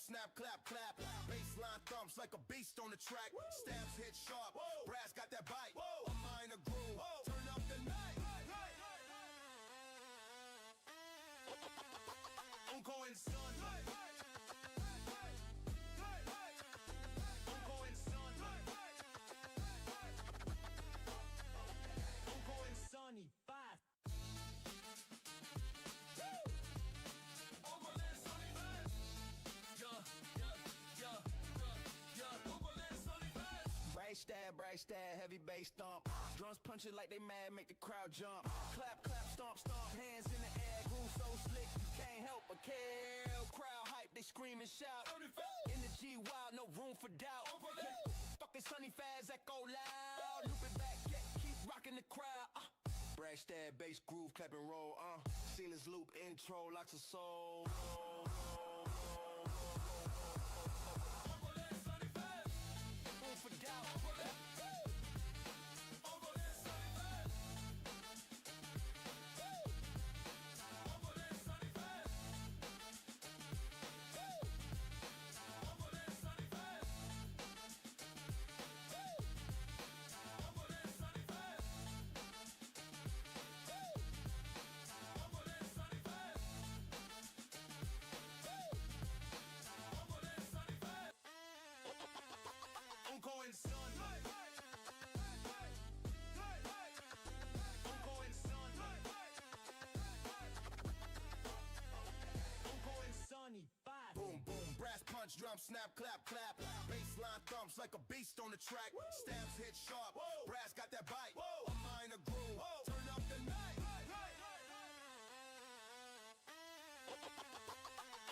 snap, clap, clap. Baseline thumps like a beast on the track. Stabs hit sharp, brass got that bite. A minor groove, turn up the night. Uncle and son. Uncle and son. Uncle and Sonny, 5. Bright stab, heavy bass thump. Drums punching like they mad, make the crowd jump. Clap, clap, stomp, stomp, hands in the air. Groove so slick, you can't help but care. Crowd hype, they scream and shout. Energy wild, no room for doubt. Fucking Sonny Faz, echo loud. Loop it back, keep rocking the crowd. Brash stab, bass groove, clap and roll. Ceilings loop, intro, locks of soul. Room for doubt. Uncle and son. Uncle and son. Uncle and Sonny, 5. Boom, boom, brass punch, drum snap, clap, clap. Baseline thumps like a beast on the track. Stabs hit sharp, brass got that bite. A minor groove, turn up the night.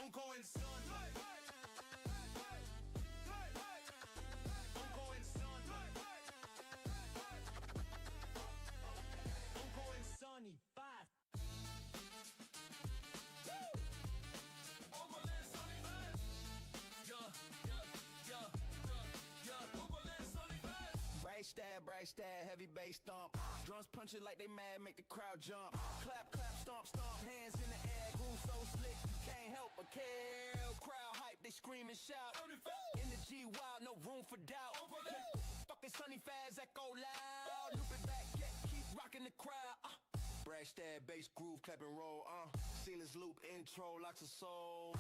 Uncle and son. Sonny, 5. Bright stab, heavy bass thump. Drums punching like they mad, make the crowd jump. Clap, clap, stomp, stomp, hands in the air. Groove so slick, you can't help but care. Crowd hype, they scream and shout. Energy wild, no room for doubt. Fucking Sonny Faz, echo loud. Loop it back, keep rocking the crowd. Brash stab, bass groove, clap and roll. Ceilings loop, intro, locks of soul.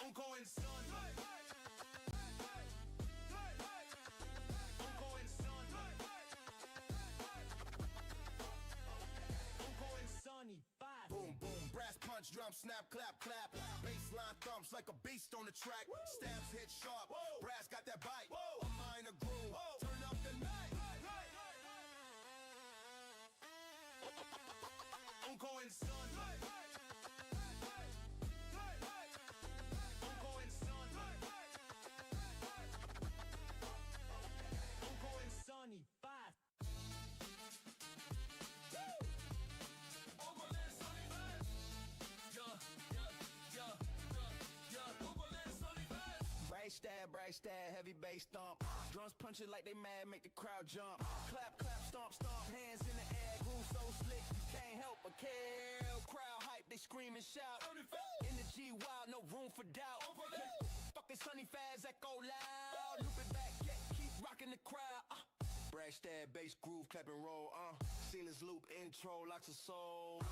Uncle and son. Uncle and son. Uncle and Sonny, 5. Boom, boom, brass punch, drum snap, clap, clap. Baseline thumps like a beast on the track. Stabs hit sharp, brass got that bite. A minor groove, turn up the night. Uncle and son. Sonny, 5. Bright stab, heavy bass thump. Drums punching like they mad, make the crowd jump. Clap, clap, stomp, stomp, hands in the air. Groove so slick, you can't help but care. Crowd hype, they scream and shout. Energy wild, no room for doubt. Fucking Sonny Faz, echo loud. Loop it back, keep rocking the crowd. Brash stab, bass groove, clap and roll. Ceilings loop, intro, locks of soul.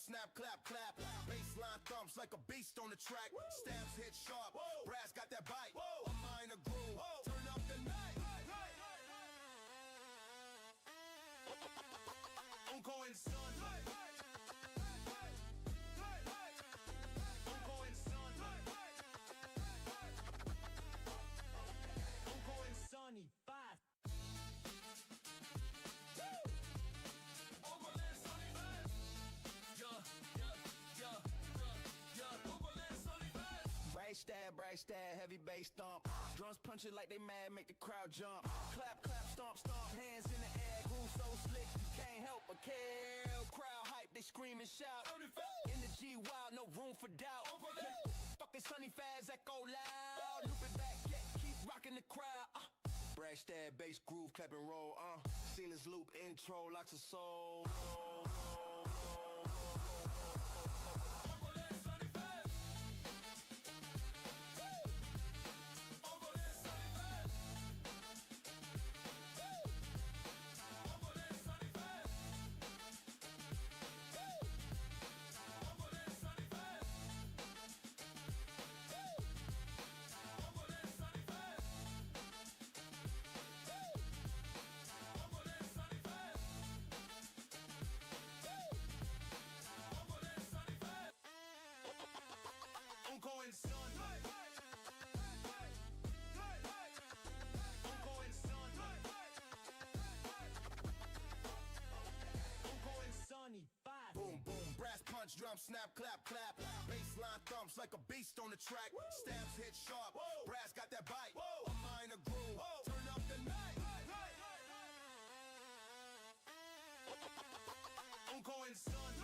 snap, clap, clap. Baseline thumps like a beast on the track. Stamps hit sharp, brass got that bite. A minor groove, turn up the night. I'm going son. I'm going son. I'm going Sonny. Five. Bright stab, heavy bass thump. Drums punch it like they mad, make the crowd jump. Clap, clap, stomp, stomp, hands in the air. Groove so slick, you can't help but care. Crowd hype, they scream and shout. Energy wild, no room for doubt. Fucking Sonny Faz, echo loud. Loop it back, yeah, keep rocking the crowd. Brash stab, bass groove, clap and roll. Ceilings loop, intro, lots of soul. I'm going son. I'm going son. I'm going Sonny. Five. Boom, boom, brass punch, drum snap, clap, clap. Baseline thumps like a beast on the track. Stamps hit sharp, brass got that bite. A minor groove, turn up the night. I'm going son.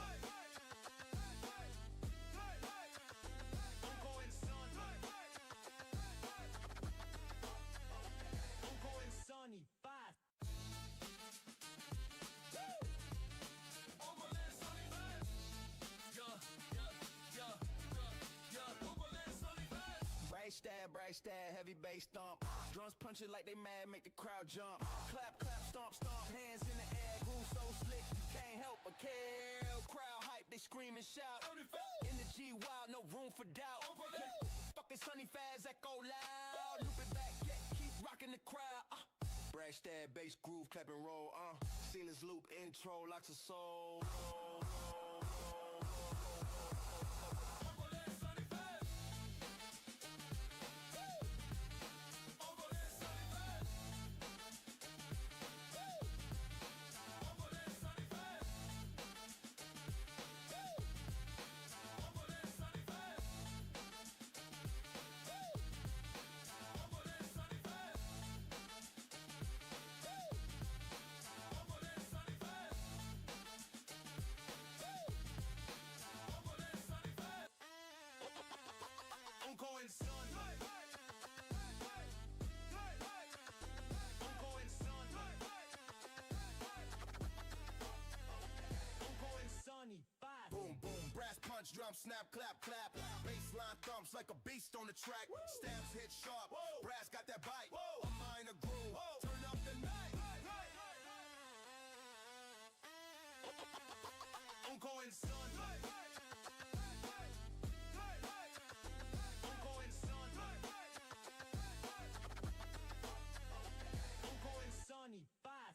Sonny, five. Bright stab, heavy bass thump. Drums punch it like they mad, make the crowd jump. Clap, clap, stomp, stomp, hands in the air. Groove so slick, you can't help but care. Crowd hype, they scream and shout. Energy wild, no room for doubt. Fucking Sonny Faz, echo loud. Loop it back, yeah, keep rocking the crowd. Brash stab, bass groove, clap and roll. Ceilings loop, intro, lots of soul. I'm going son. I'm going son. I'm going Sonny. Five. Boom, boom, brass punch, drum snap, clap, clap. Baseline thumps like a beast on the track. Stamps hit sharp, brass got that bite. A minor groove, turn up the night. I'm going son. Sonny, five.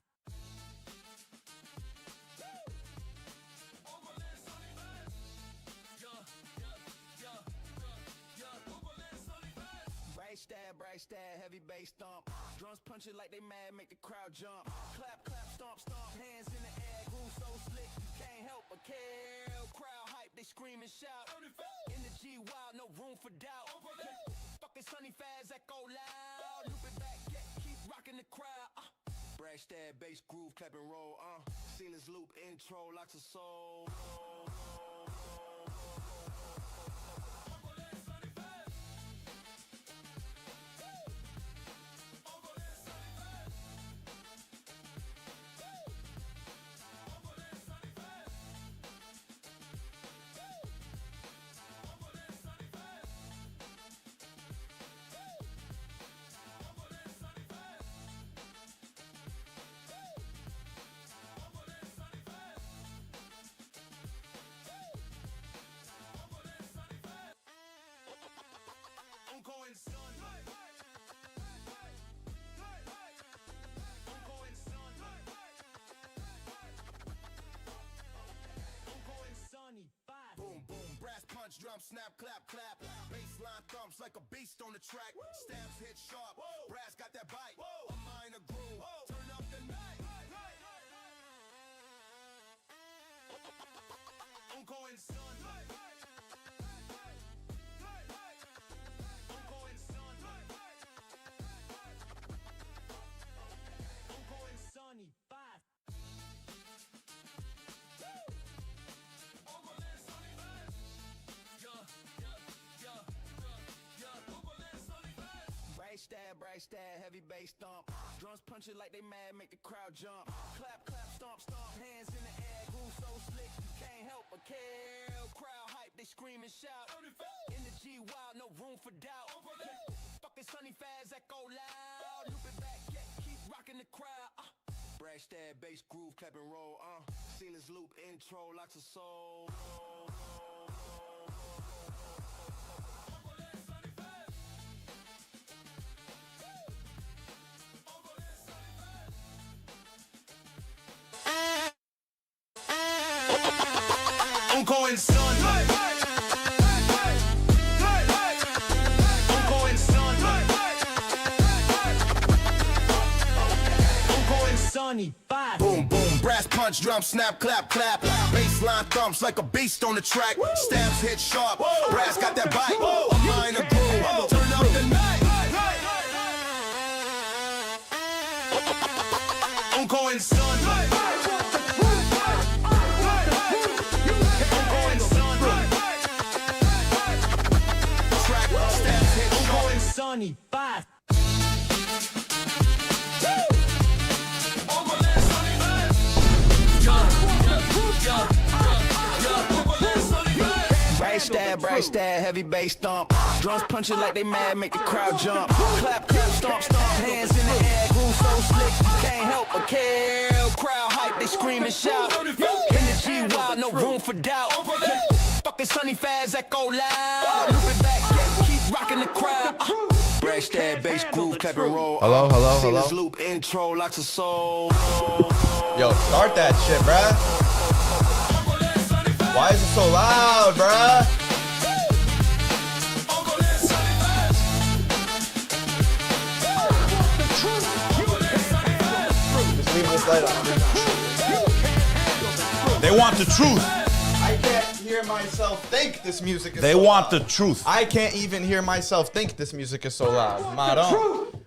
Bright stab, heavy bass thump. Drums punch it like they mad, make the crowd jump. Clap, clap, stomp, stomp, hands in the air. Groove so slick, you can't help but care. Crowd hype, they scream and shout. Energy wild, no room for doubt. Fucking Sonny Faz, echo loud. Loop it back, yeah, keep rocking the crowd. Brash stab, bass groove, clap and roll. Ceilings loop, intro, lots of soul. jump, snap, clap, clap. Baseline thumps like a beast on the track. Stabs hit sharp. Brass got that bite. A minor groove. Turn up the night. I'm going son. I'm going son. I'm going Sonny. Five. Bright stab, heavy bass stomp. Drums punch it like they mad, make the crowd jump. Clap, clap, stomp, stomp, hands in the air. Groove so slick, you can't help but care. Crowd hype, they scream and shout. In the G wild, no room for doubt. Fucking Sonny Faz, echo loud. Loop it back, yeah, keep rocking the crowd. Brash stab, bass groove, clap and roll. Sealers loop, intro, locks of soul. I'm going son. I'm going son. I'm going Sonny. Five. Boom, boom, brass punch, drum, snap, clap, clap. Baseline thumps like a beast on the track. Stabs hit sharp. Brass got that bite. A minor groove. Turn up the night. I'm going son. Sonny, five. Bright stab, heavy bass stomp. Drums punching like they mad, make the crowd jump. Clap, clap, stomp, stomp, hands in the air. Groove so slick, you can't help but care. Crowd hype, they scream and shout. In the G wild, no room for doubt. Fucking Sonny Faz, echo loud. Loop it back, yeah, keep rocking the crowd. Brash stab, bass groove, clap and roll. Hello. Sealers loop, intro, locks of soul. Yo, start that shit, bruh. Why is it so loud, bruh? Just leave this light on. They want the truth. I can't hear myself think this music is They so want loud. the truth. I can't even hear myself think this music is so loud. Madam,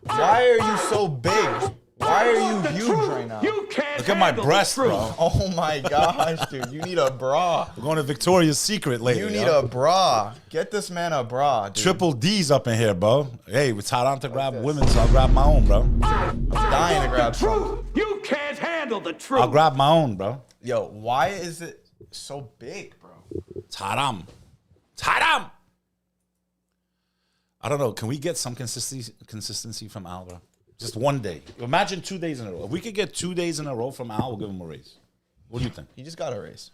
why are you so big? Why are you huge right now? Look at my breast, bro. Oh my gosh, dude. You need a bra. We're going to Victoria's Secret later. You need a bra. Get this man a bra, dude. Triple D's up in here, bro. Hey, it's hot on to grab women, so I'll grab my own, bro. I'm dying to grab some. You can't handle the truth. I'll grab my own, bro. Yo, why is it so big, bro? It's haram. It's haram. I don't know. Can we get some consistency from Al, bro? Just one day. Imagine 2 days in a row. If we could get 2 days in a row from Al, we'll give him a raise. What do you think? He just got a raise.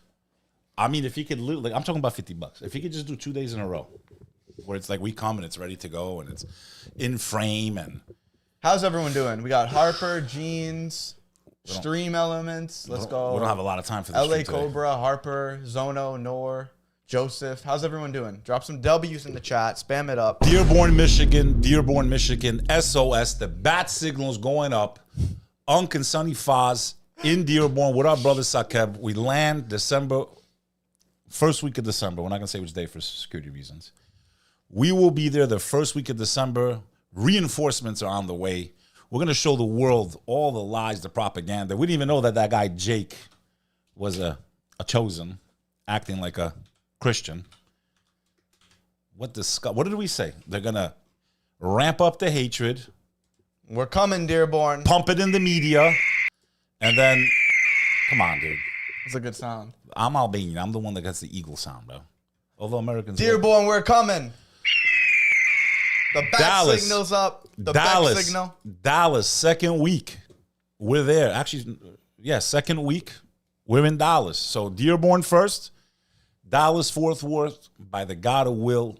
I mean, if he could, like, I'm talking about $50. If he could just do 2 days in a row, where it's like we come and it's ready to go and it's in frame and. How's everyone doing? We got Harper, Jeans, Stream Elements. Let's go. We don't have a lot of time for this. LA Cobra, Harper, Zono, Nor, Joseph. How's everyone doing? Drop some W's in the chat. Spam it up. Dearborn, Michigan, SOS. The bat signal's going up. Unc and Sonny Faz in Dearborn with our brother Sakeb. We land first week of December. We're not going to say which day for security reasons. We will be there the first week of December. Reinforcements are on the way. We're going to show the world all the lies, the propaganda. We didn't even know that guy Jake was a chosen, acting like a Christian. What did we say? They're going to ramp up the hatred. We're coming, Dearborn. Pump it in the media. And then, come on, dude. It's a good sound. I'm Albanian. I'm the one that gets the eagle sound, bro. Although Americans... Dearborn, we're coming. The bat signal's up. The bat signal. Dallas, second week. We're there. Actually, yeah, second week. We're in Dallas. So Dearborn first. Dallas fourth ward. By the will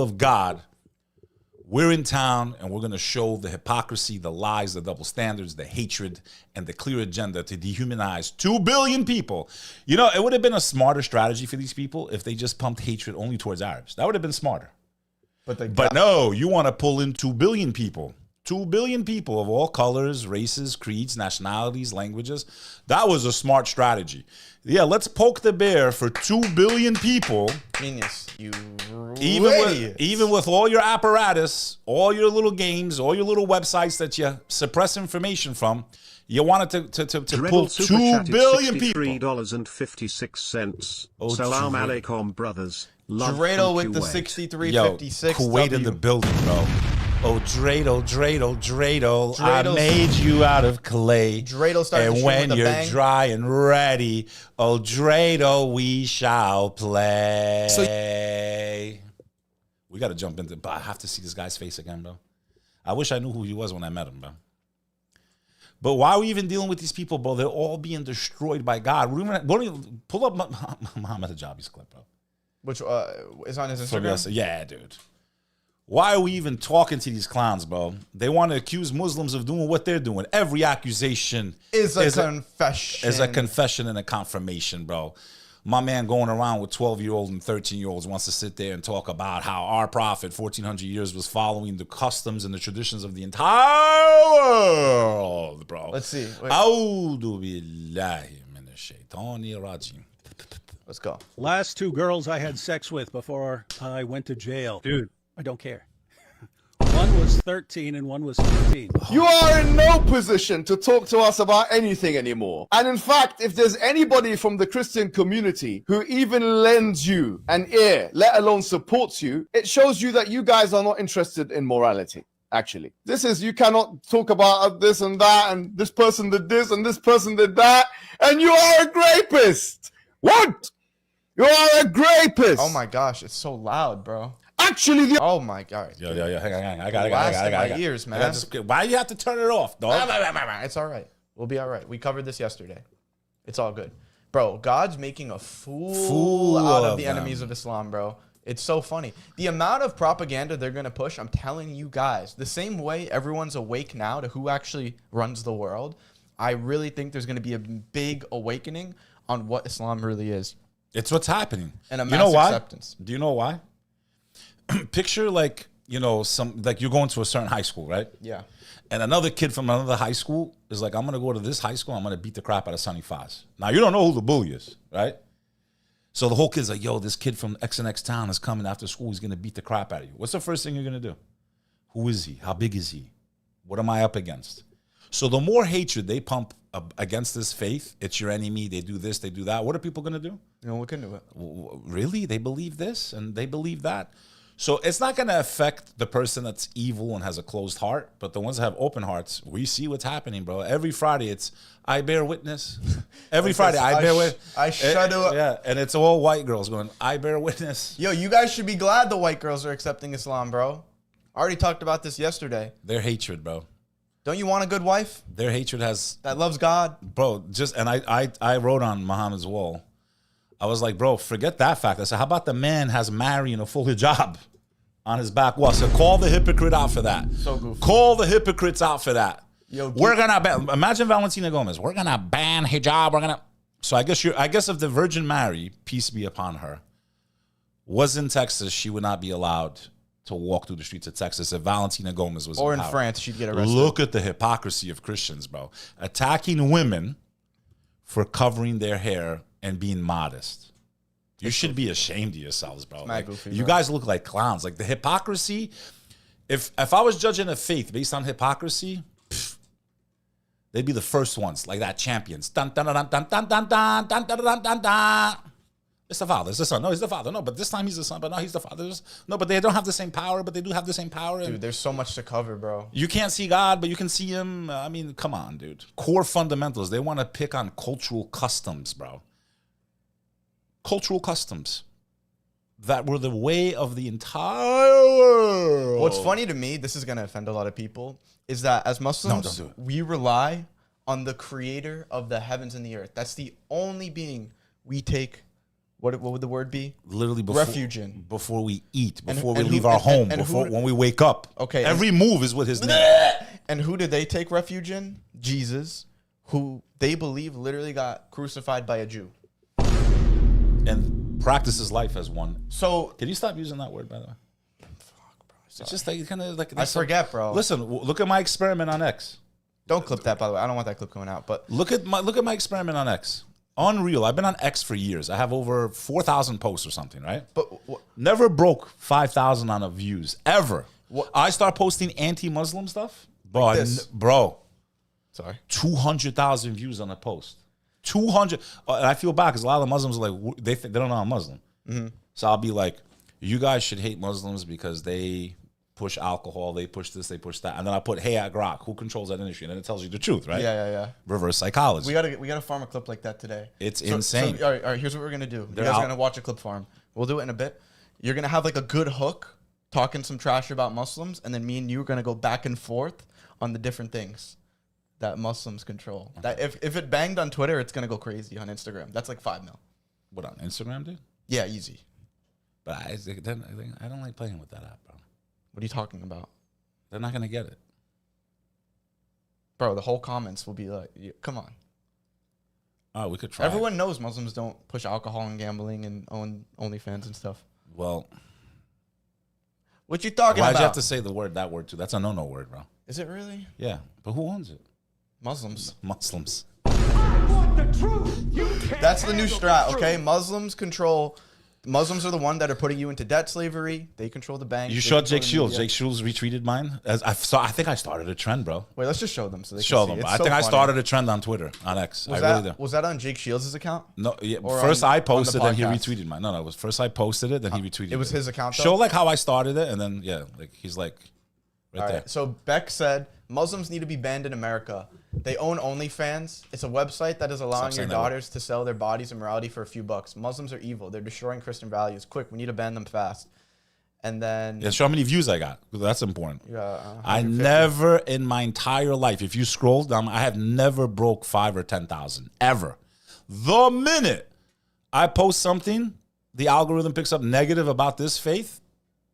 of God. We're in town, and we're going to show the hypocrisy, the lies, the double standards, the hatred, and the clear agenda to dehumanize 2 billion people. You know, it would have been a smarter strategy for these people if they just pumped hatred only towards Arabs. That would have been smarter. But no, you want to pull in 2 billion people. 2 billion people of all colors, races, creeds, nationalities, languages. That was a smart strategy. Yeah, let's poke the bear for 2 billion people. Genius. You Even with all your apparatus, all your little games, all your little websites that you suppress information from, you wanted to pull 2 billion people. $63.56. Oh, Salam alaikum, brothers. Love Dreidel with the Kuwait. 63.56. Kuwait in the building, bro. Oh, Dreidel, I Dreidel's- made you out of clay. Dreidel started the And stream when with a you're bang. dry and ready, oh, Dreidel, we shall play. We got to jump into, but I have to see this guy's face again, bro. I wish I knew who he was when I met him, bro. But why are we even dealing with these people, bro? They're all being destroyed by God. Pull up Muhammad Hijabi's clip, bro. Which is on his From Instagram. yesterday. Yeah, dude. Why are we even talking to these clowns, bro? They want to accuse Muslims of doing what they're doing. Every accusation Is a confession. is a confession and a confirmation, bro. My man going around with 12-year-olds and 13-year-olds wants to sit there and talk about how our prophet, 1,400 years, was following the customs and the traditions of the entire world, bro. Let's see. Wait. A'udhu billahi minash shaitani rajim. Let's go. Last 2 girls I had sex with before I went to jail. Dude, I don't care. One was 13 and one was 15. You are in no position to talk to us about anything anymore. And in fact, if there's anybody from the Christian community who even lends you an ear, let alone supports you, it shows you that you guys are not interested in morality. Actually, this is, you cannot talk about this and that, and this person did this and this person did that, and you are a rapist. What? You are a rapist. Oh my gosh, it's so loud, bro. Actually, the Oh my god. Yo, hang on. I got Blasting my it. ears, man. Why do you have to turn it off, dog? It's all right. We'll be all right. We covered this yesterday. It's all good. Bro, God's making a fool out of the enemies of Islam, bro. It's so funny. The amount of propaganda they're going to push, I'm telling you guys, the same way everyone's awake now to who actually runs the world, I really think there's going to be a big awakening on what Islam really is. It's what's happening. And a you know mass why? acceptance. Do you know why? Picture like, you know, like you're going to a certain high school, right? Yeah. And another kid from another high school is like, I'm going to go to this high school. I'm going to beat the crap out of Sonny Foz. Now, you don't know who the bully is, right? So the whole kid's like, yo, this kid from X and X town is coming after school. He's going to beat the crap out of you. What's the first thing you're going to do? Who is he? How big is he? What am I up against? So the more hatred they pump against this faith, it's your enemy, they do this, they do that. What are people going to do? You know, look into it. Really? They believe this and they believe that? So it's not going to affect the person that's evil and has a closed heart, but the ones that have open hearts, we see what's happening, bro. Every Friday, it's I bear witness. Every Friday, I bear witness. I shudder. Yeah, and it's all white girls going, I bear witness. Yo, you guys should be glad the white girls are accepting Islam, bro. I already talked about this yesterday. Their hatred, bro. Don't you want a good wife Their hatred has, that loves God? bro, just, and I wrote on Muhammad's wall, I was like, bro, forget that fact. I said, how about the man has Mary in a full hijab on his back wall? So call the hypocrite out for that. So goofy. Call the hypocrites out for that. Yo, We're gonna ban. Imagine Valentina Gomez. We're gonna ban hijab. We're gonna. So I guess if the Virgin Mary, peace be upon her, was in Texas, she would not be allowed to walk through the streets of Texas if Valentina Gomez was Or in power. France, she'd get arrested. Look at the hypocrisy of Christians, bro. Attacking women for covering their hair and being modest. You should be ashamed of yourselves, bro. Like, goofy, you bro. guys look like clowns. Like the hypocrisy. If I was judging a faith based on hypocrisy, they'd be the first ones, like that champions. Dun, dun, dun, dun, dun, dun, dun, dun, dun, dun, dun, dun. It's the father, it's the son. No, he's the father. No, but this time he's the son. But no, he's the father. No, but they don't have the same power, but they do have the same power. And Dude, there's so much to cover, bro. you can't see God, but you can see him. I mean, come on, dude. Core fundamentals. They want to pick on cultural customs, bro. Cultural customs that were the way of the entire world. What's funny to me, this is going to offend a lot of people, is that as Muslims, don't do it. we rely on the creator of the heavens and the earth. That's the only being we take What would the word be? Literally before, Refugin. before we eat, And- before and we who- leave our and- home, and before who- when we wake up. Okay, every move is with his name. And who did they take refuge in? Jesus, who they believe literally got crucified by a Jew. And practices life as one. So Can you stop using that word, by the way? It's just like kind of like I forget, bro. Listen, look at my experiment on X. Don't clip that, by the way. I don't want that clip coming out. But Look at my experiment on X. Unreal. I've been on X for years. I have over 4,000 posts or something, right? Never broke 5,000 on a views ever. I start posting anti-Muslim stuff, bro. Like this. Bro, sorry. 200,000 views on a post. 200. And I feel bad because a lot of the Muslims are like they don't know I'm Muslim. So I'll be like, you guys should hate Muslims because they push alcohol, they push this, they push that, and then I put hey at Grok, who controls that industry, and then it tells you the truth, right? Yeah. Reverse psychology. We gotta farm a clip like that today. It's insane. So, all right. Here's what we're gonna do. You guys are gonna watch a clip farm. We'll do it in a bit. You're gonna have like a good hook, talking some trash about Muslims, and then me and you are gonna go back and forth on the different things that Muslims control. That if it banged on Twitter, it's gonna go crazy on Instagram. That's like 5 mil. What, on Instagram, dude? Yeah, easy. But I don't like playing with that app, bro. What are you talking about, They're not gonna get it. bro? The whole comments will be like, "Come on." Oh, we could try. Everyone knows Muslims don't push alcohol and gambling and own OnlyFans and stuff. Well, What you talking why'd about? you have to say that word too? That's a no word, bro. Is it really? Yeah, but who owns it? Muslims. Muslims. That's the new strat, okay? Muslims are the one that are putting you into debt slavery. They control the bank. You showed 𝐤𝐥𝐤𝐲. 𝐤𝐥𝐲's retweeted mine. I think I started a trend, bro. Wait, let's just show them so they Show can them. see. I think I started a trend on Twitter, on X. Was I really did. that on 𝐤𝐥𝐤𝐲's account? No, yeah. Or First on- I on the posted, then he podcast? retweeted mine. No, it was first I posted it, then he retweeted it. It was his account, though? Show like how I started it, and then yeah, like he's like right All there. right. So Beck said Muslims need to be banned in America. They own OnlyFans. It's a website that is allowing your saying that. daughters to sell their bodies and morality for a few bucks. Muslims are evil. They're destroying Christian values. Quick, we need to ban them fast. And then Yeah, show how many views I got. That's important. Yeah, I 150. never in my entire life, if you scroll down, I have never broke 5 or 10,000 ever. The minute I post something, the algorithm picks up negative about this faith,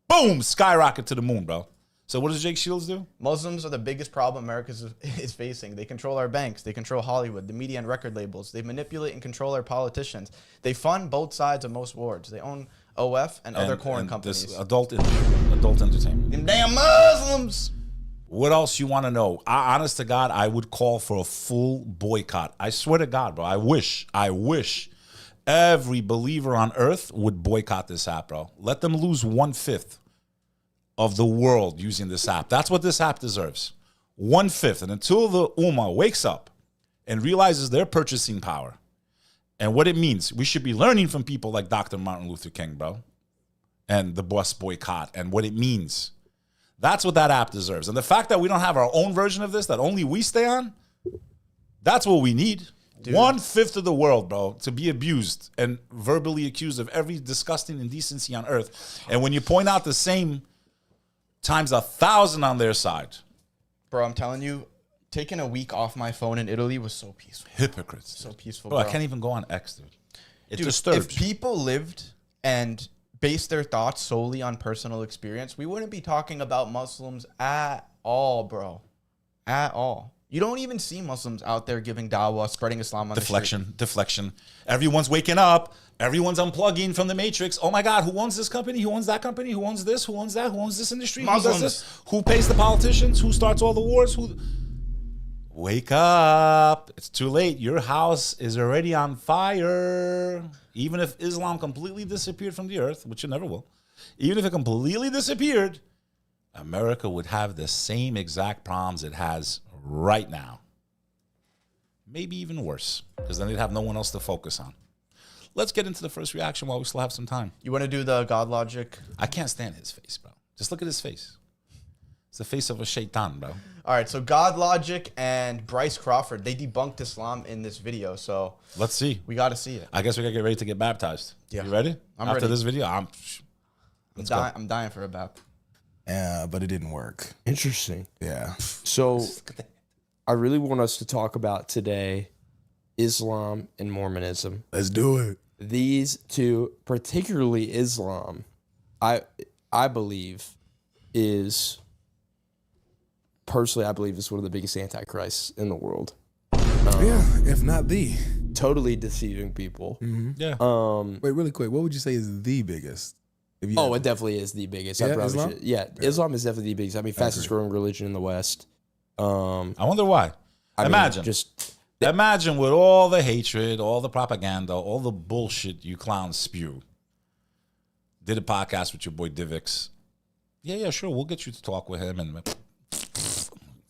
boom, skyrocket to the moon, bro. So what does 𝐤𝐥𝐤𝐲 do? Muslims are the biggest problem America is facing. They control our banks. They control Hollywood, the media, and record labels. They manipulate and control our politicians. They fund both sides of most wars. They own OF and other corn companies. This adult entertainment. Them damn Muslims. What else you want to know? Honest to God, I would call for a full boycott. I swear to God, bro. I wish every believer on earth would boycott this app, bro. Let them lose 1/5 of the world using this app. That's what this app deserves. 1/5. And until the Ummah wakes up and realizes their purchasing power and what it means, we should be learning from people like Dr. Martin Luther King, bro, and the bus boycott and what it means. That's what that app deserves. And the fact that we don't have our own version of this, that only we stay on, that's what we need. Dude. 1/5 of the world, bro, to be abused and verbally accused of every disgusting indecency on earth. And when you point out the same times 1,000 on their side. Bro, I'm telling you, taking a week off my phone in Italy was so peaceful. Hypocrites. So peaceful, bro. bro. I can't even go on X, dude. It Dude, disturbs. if people lived and based their thoughts solely on personal experience, we wouldn't be talking about Muslims at all, bro. At all. You don't even see Muslims out there giving dawah, spreading Islam on the street. Deflection. Everyone's waking up. Everyone's unplugging from the matrix. Oh my God, who owns this company? Who owns that company? Who owns this? Who owns that? Who owns this industry? Who does this? Who pays the politicians? Who starts all the wars? Wake up. It's too late. Your house is already on fire. Even if Islam completely disappeared from the earth, which it never will, even if it completely disappeared, America would have the same exact problems it has right now. Maybe even worse, because then they'd have no one else to focus on. Let's get into the first reaction while we still have some time. You want to do the God logic? I can't stand his face, bro. Just look at his face. It's the face of a shaitan, bro. All right, so God Logic and Bryce Crawford, they debunked Islam in this video, so let's see. We got to see it. I guess we got to get ready to get baptized. Yeah. You ready? I'm After ready. this video, I'm dying for a baptism. Yeah, but it didn't work. Interesting. Yeah. So I really want us to talk about today Islam and Mormonism. Let's do it. these two, particularly Islam, I believe is personally, I believe is one of the biggest antichrists in the world. Yeah, if not the. Totally deceiving people. Yeah. Wait, really quick. What would you say is the biggest? If you Oh, had- it definitely is the biggest. I Yeah, probably Islam? should- yeah, Islam is definitely the biggest. I mean, fastest growing religion in the West. I wonder why. I mean, Imagine. just Imagine with all the hatred, all the propaganda, all the bullshit you clowns spew. Did a podcast with your boy Divix. Yeah, sure. We'll get you to talk with him. And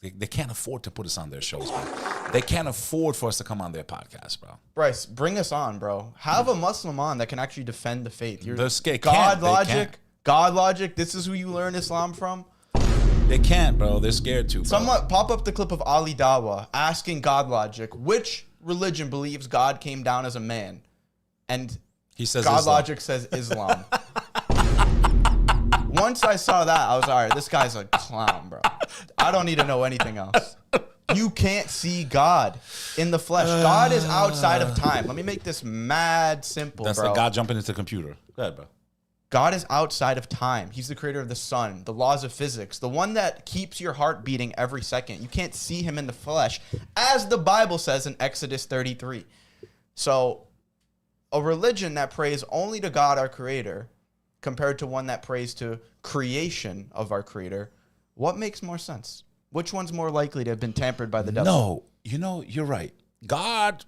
they can't afford to put us on their shows, bro. They can't afford for us to come on their podcast, bro. Bryce, bring us on, bro. Have a Muslim on that can actually defend the faith. You're They're scared. God They logic. can't. God logic. This is who you learn Islam from. They can't, bro. They're scared to. Bro. Someone pop up the clip of Ali Dawa asking God logic, which religion believes God came down as a man? And He says God Islam. logic says Islam. Once I saw that, I was all right, this guy's a clown, bro. I don't need to know anything else. You can't see God in the flesh. God is outside of time. Let me make this mad simple, That's bro. like God jumping into the computer. Go ahead, bro. God is outside of time. He's the creator of the sun, the laws of physics, the one that keeps your heart beating every second. You can't see him in the flesh, as the Bible says in Exodus 33. So, a religion that prays only to God, our creator, compared to one that prays to creation of our creator, what makes more sense? Which one's more likely to have been tampered by the devil? No, you're right. God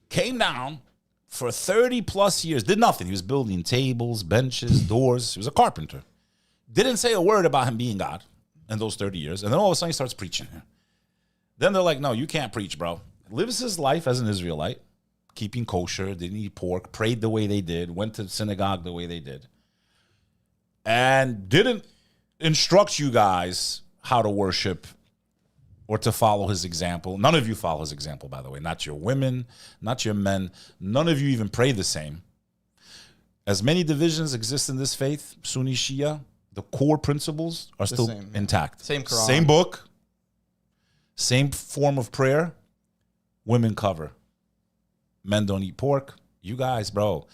came down for 30 plus years, did nothing. He was building tables, benches, doors. He was a carpenter. Didn't say a word about him being God in those 30 years. And then all of a sudden he starts preaching. Then they're like, no, you can't preach, bro. Lives his life as an Israelite, keeping kosher, didn't eat pork, prayed the way they did, went to synagogue the way they did, and didn't instruct you guys how to worship or to follow his example. None of you follow his example, by the way. Not your women, not your men. None of you even pray the same. As many divisions exist in this faith, Sunni, Shia, the core principles are still same, yeah. intact. Same Quran. Same book, same form of prayer. Women cover. Men don't eat pork. You guys, bro,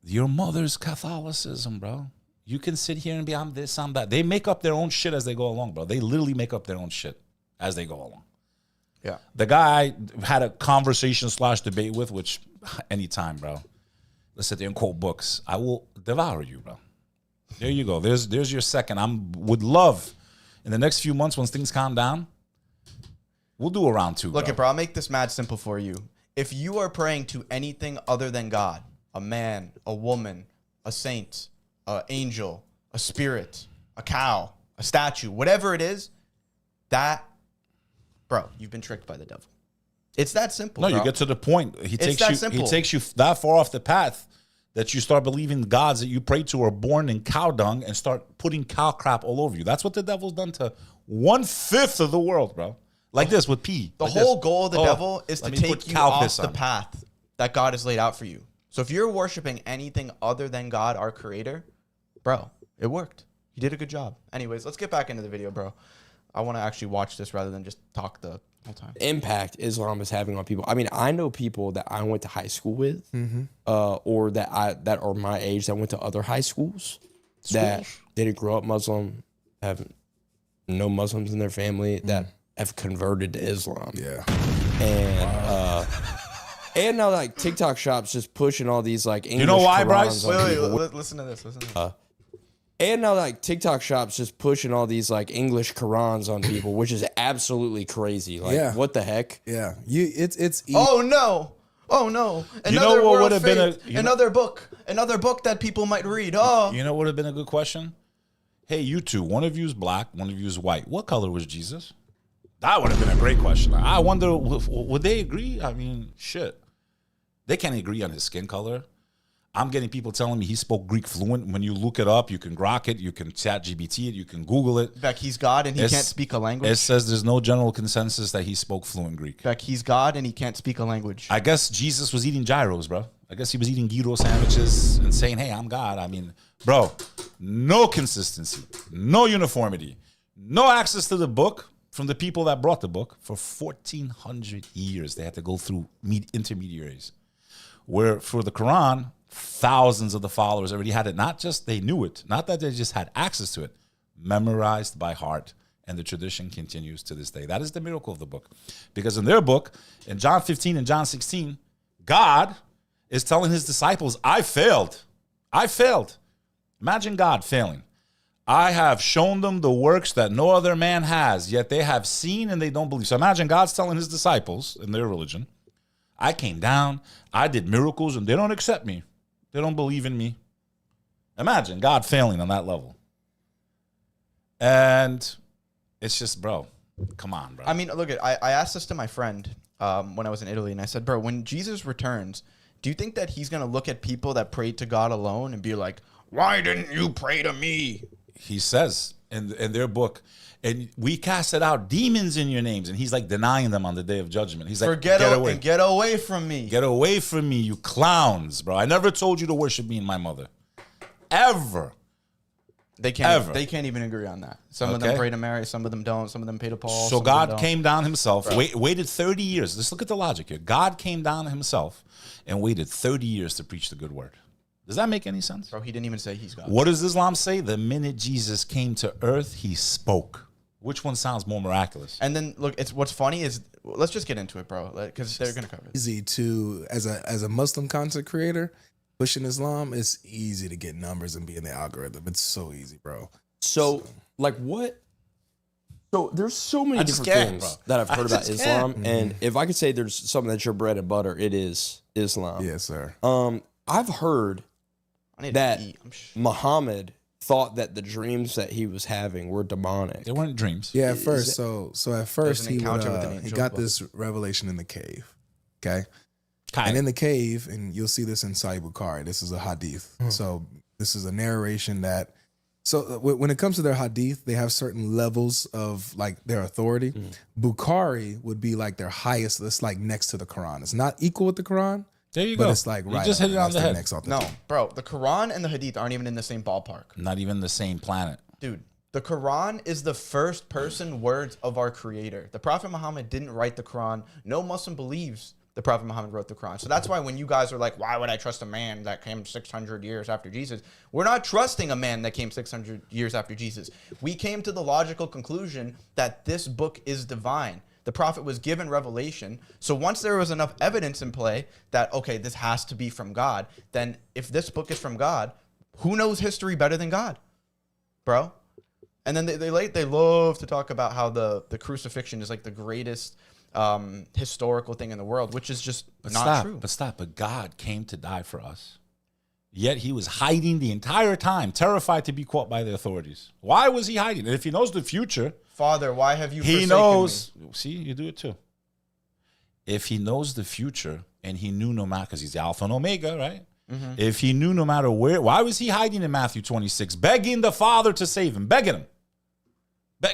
your mother's Catholicism, bro. You can sit here and be, I'm this, I'm that. They make up their own shit as they go along, bro. They literally make up their own shit as they go along. Yeah. The guy I had a conversation / debate with, which anytime, bro. Let's sit there and quote books. I will devour you, bro. There you go. There's your second. Would love in the next few months once things calm down, we'll do a round 2. Look, bro, I'll make this mad simple for you. If you are praying to anything other than God, a man, a woman, a saint, an angel, a spirit, a cow, a statue, whatever it is, that, bro, you've been tricked by the devil. It's that simple. No, bro. you get to the point. He It's takes that you. simple. He takes you that far off the path that you start believing gods that you pray to are born in cow dung and start putting cow crap all over you. That's what the devil's done to 1/5 of the world, bro. Like this with pee. The Like whole this. goal of the Oh, devil is to let me put take you cow off piss the on. path that God has laid out for you. So if you're worshiping anything other than God, our creator, bro, it worked. You did a good job. Anyways, let's get back into the video, bro. I want to actually watch this rather than just talk the whole time. impact Islam is having on people. I mean, I know people that I went to high school with, or that are my age that went to other high schools that didn't grow up Muslim, have no Muslims in their family that have converted to Islam. Yeah. And now like TikTok shops just pushing all these like English know why, Qurans Bryce? on Wait, people. listen to this. Listen to this. And now like TikTok shops just pushing all these like English Qurans on people, which is absolutely crazy. Like, Yeah. what the heck? Yeah. It's Oh no! Oh no! You know what world would have been fate. Another book that people might read. Oh, You know what would have been a good question? Hey, you two, one of you's black, one of you's white. What color was Jesus? That would have been a great question. I wonder, would they agree? I mean, shit. They can't agree on his skin color. I'm getting people telling me he spoke Greek fluent. When you look it up, you can grok it, you can chat GBT it, you can Google it. Beck, he's God and he It's- can't speak a language. It says there's no general consensus that he spoke fluent Greek. Beck, he's God and he can't speak a language. I guess Jesus was eating gyros, bro. I guess he was eating gyro sandwiches and saying, hey, I'm God. I mean, bro, no consistency, no uniformity, no access to the book from the people that brought the book. For 1,400 years, they had to go through intermediaries. Where for the Quran, thousands of the followers already had it. Not just they knew it, not that they just had access to it, memorized by heart. And the tradition continues to this day. That is the miracle of the book. Because in their book, in John 15 and John 16, God is telling his disciples, I failed. I failed. Imagine God failing. I have shown them the works that no other man has, yet they have seen and they don't believe. So imagine God's telling his disciples in their religion, I came down, I did miracles, and they don't accept me. They don't believe in me. Imagine God failing on that level. And it's just, bro, come on, bro. I mean, look, I asked this to my friend when I was in Italy, and I said, bro, when Jesus returns, do you think that he's going to look at people that prayed to God alone and be like, why didn't you pray to me? He says in their book, and we casted out demons in your names. And he's like denying them on the day of judgment. He's like, get away from me. Get away from me, you clowns, bro. I never told you to worship me and my mother. Ever. They can't even agree on that. Some of them pray to Mary, some of them don't, some of them pray to Paul. So God came down himself, waited 30 years. Let's look at the logic here. God came down himself and waited 30 years to preach the good word. Does that make any sense? Bro, he didn't even say he's God. What does Islam say? The minute Jesus came to earth, he spoke. Which one sounds more miraculous? And then, look, what's funny is, let's just get into it, bro, because they're going to cover it. Easy to, as a Muslim content creator, pushing Islam, it's easy to get numbers and be in the algorithm. It's so easy, bro. So like what? So there's so many different things that I've heard about Islam. And if I could say there's something that's your bread and butter, it is Islam. Yes, sir. I've heard that Muhammad thought that the dreams that he was having were demonic. They weren't dreams. Yeah, at first. So at first he got this revelation in the cave. Okay. And in the cave, and you'll see this in Sahih Bukhari, this is a hadith. So this is a narration that, so when it comes to their hadith, they have certain levels of like their authority. Bukhari would be like their highest, it's like next to the Quran. It's not equal with the Quran. There you go. But it's like you just hit it on the head. No, bro, the Quran and the hadith aren't even in the same ballpark. Not even the same planet. Dude, the Quran is the first person words of our creator. The Prophet Muhammad didn't write the Quran. No Muslim believes the Prophet Muhammad wrote the Quran. So that's why when you guys are like, why would I trust a man that came 600 years after Jesus? We're not trusting a man that came 600 years after Jesus. We came to the logical conclusion that this book is divine. The prophet was given revelation. So once there was enough evidence in play that, okay, this has to be from God, then if this book is from God, who knows history better than God, bro? And then they love to talk about how the crucifixion is like the greatest historical thing in the world, which is just not true. But God came to die for us. Yet he was hiding the entire time, terrified to be caught by the authorities. Why was he hiding? And if he knows the future, Father, why have you forsaken he knows me? See, you do it too. If he knows the future and he knew no matter, because he's the Alpha and Omega, right? If he knew no matter where, why was he hiding in Matthew 26, begging the Father to save him, begging him?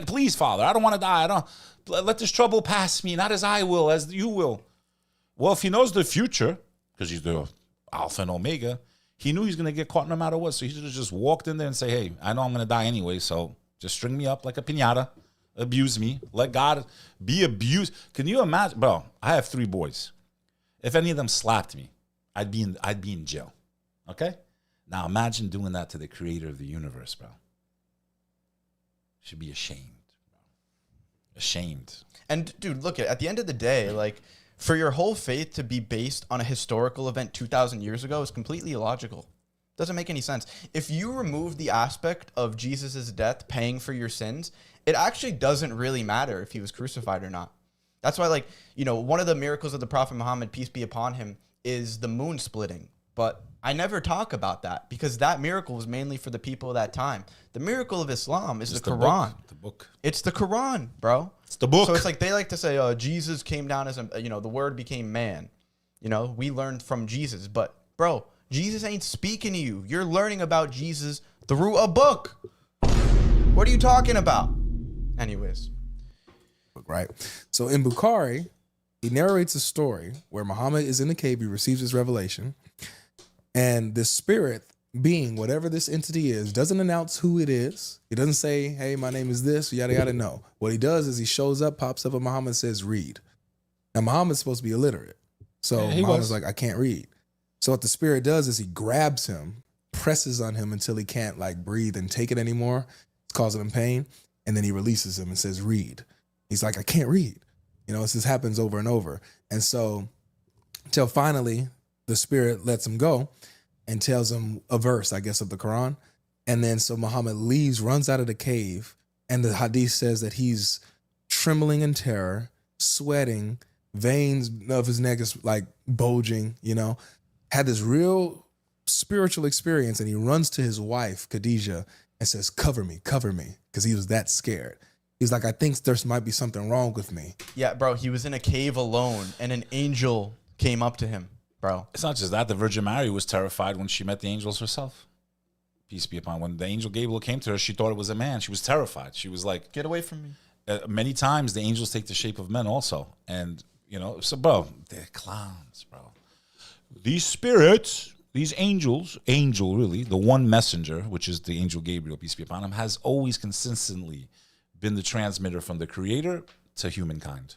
Please, Father, I don't want to die. Let this trouble pass me, not as I will, as you will. Well, if he knows the future, because he's the Alpha and Omega, he knew he's going to get caught no matter what. So he should have just walked in there and say, hey, I know I'm going to die anyway, so just string me up like a piñata, abuse me, let God be abused. Can you imagine? Bro, I have 3 boys. If any of them slapped me, I'd be in jail. Okay? Now imagine doing that to the creator of the universe, bro. Should be ashamed. Bro. Ashamed. And dude, look, at the end of the day, like, for your whole faith to be based on a historical event 2,000 years ago is completely illogical. Doesn't make any sense. If you remove the aspect of Jesus's death paying for your sins, it actually doesn't really matter if he was crucified or not. That's why, like, you know, one of the miracles of the Prophet Muhammad, peace be upon him, is the moon splitting. But I never talk about that because that miracle was mainly for the people of that time. The miracle of Islam is the Quran. The book. It's the Quran, bro. It's the book. So it's like they like to say, Jesus came down as a, you know, the word became man. You know, we learned from Jesus. But, bro, Jesus ain't speaking to you. You're learning about Jesus through a book. What are you talking about? Anyways. Right. So in Bukhari, he narrates a story where Muhammad is in the cave. He receives his revelation. And the spirit being, whatever this entity is, doesn't announce who it is. He doesn't say, hey, my name is this, yada, yada, no. What he does is he shows up, pops up, and Muhammad says, read. Now, Muhammad's supposed to be illiterate. So Muhammad's like, I can't read. So what the spirit does is he grabs him, presses on him until he can't like breathe and take it anymore. It's causing him pain. And then he releases him and says, read. He's like, I can't read. You know, this happens over and over. And so until finally the spirit lets him go and tells him a verse, I guess, of the Quran. And then so Muhammad leaves, runs out of the cave. And the hadith says that he's trembling in terror, sweating, veins of his neck is like bulging, you know, had this real spiritual experience. And he runs to his wife, 𝐂𝐤𝐤, and says, cover me, because he was that scared. He's like, I think there might be something wrong with me. Yeah, bro, he was in a cave alone and an angel came up to him, bro. It's not just that. The Virgin Mary was terrified when she met the angels herself. Peace be upon. When the angel Gabriel came to her, she thought it was a man. She was terrified. She was like, get away from me. Many times the angels take the shape of men also. And, you know, so, bro, they're clowns, bro. These spirits, these angels, angel really, the one messenger, which is the angel Gabriel, peace be upon him, has always consistently been the transmitter from the creator to humankind.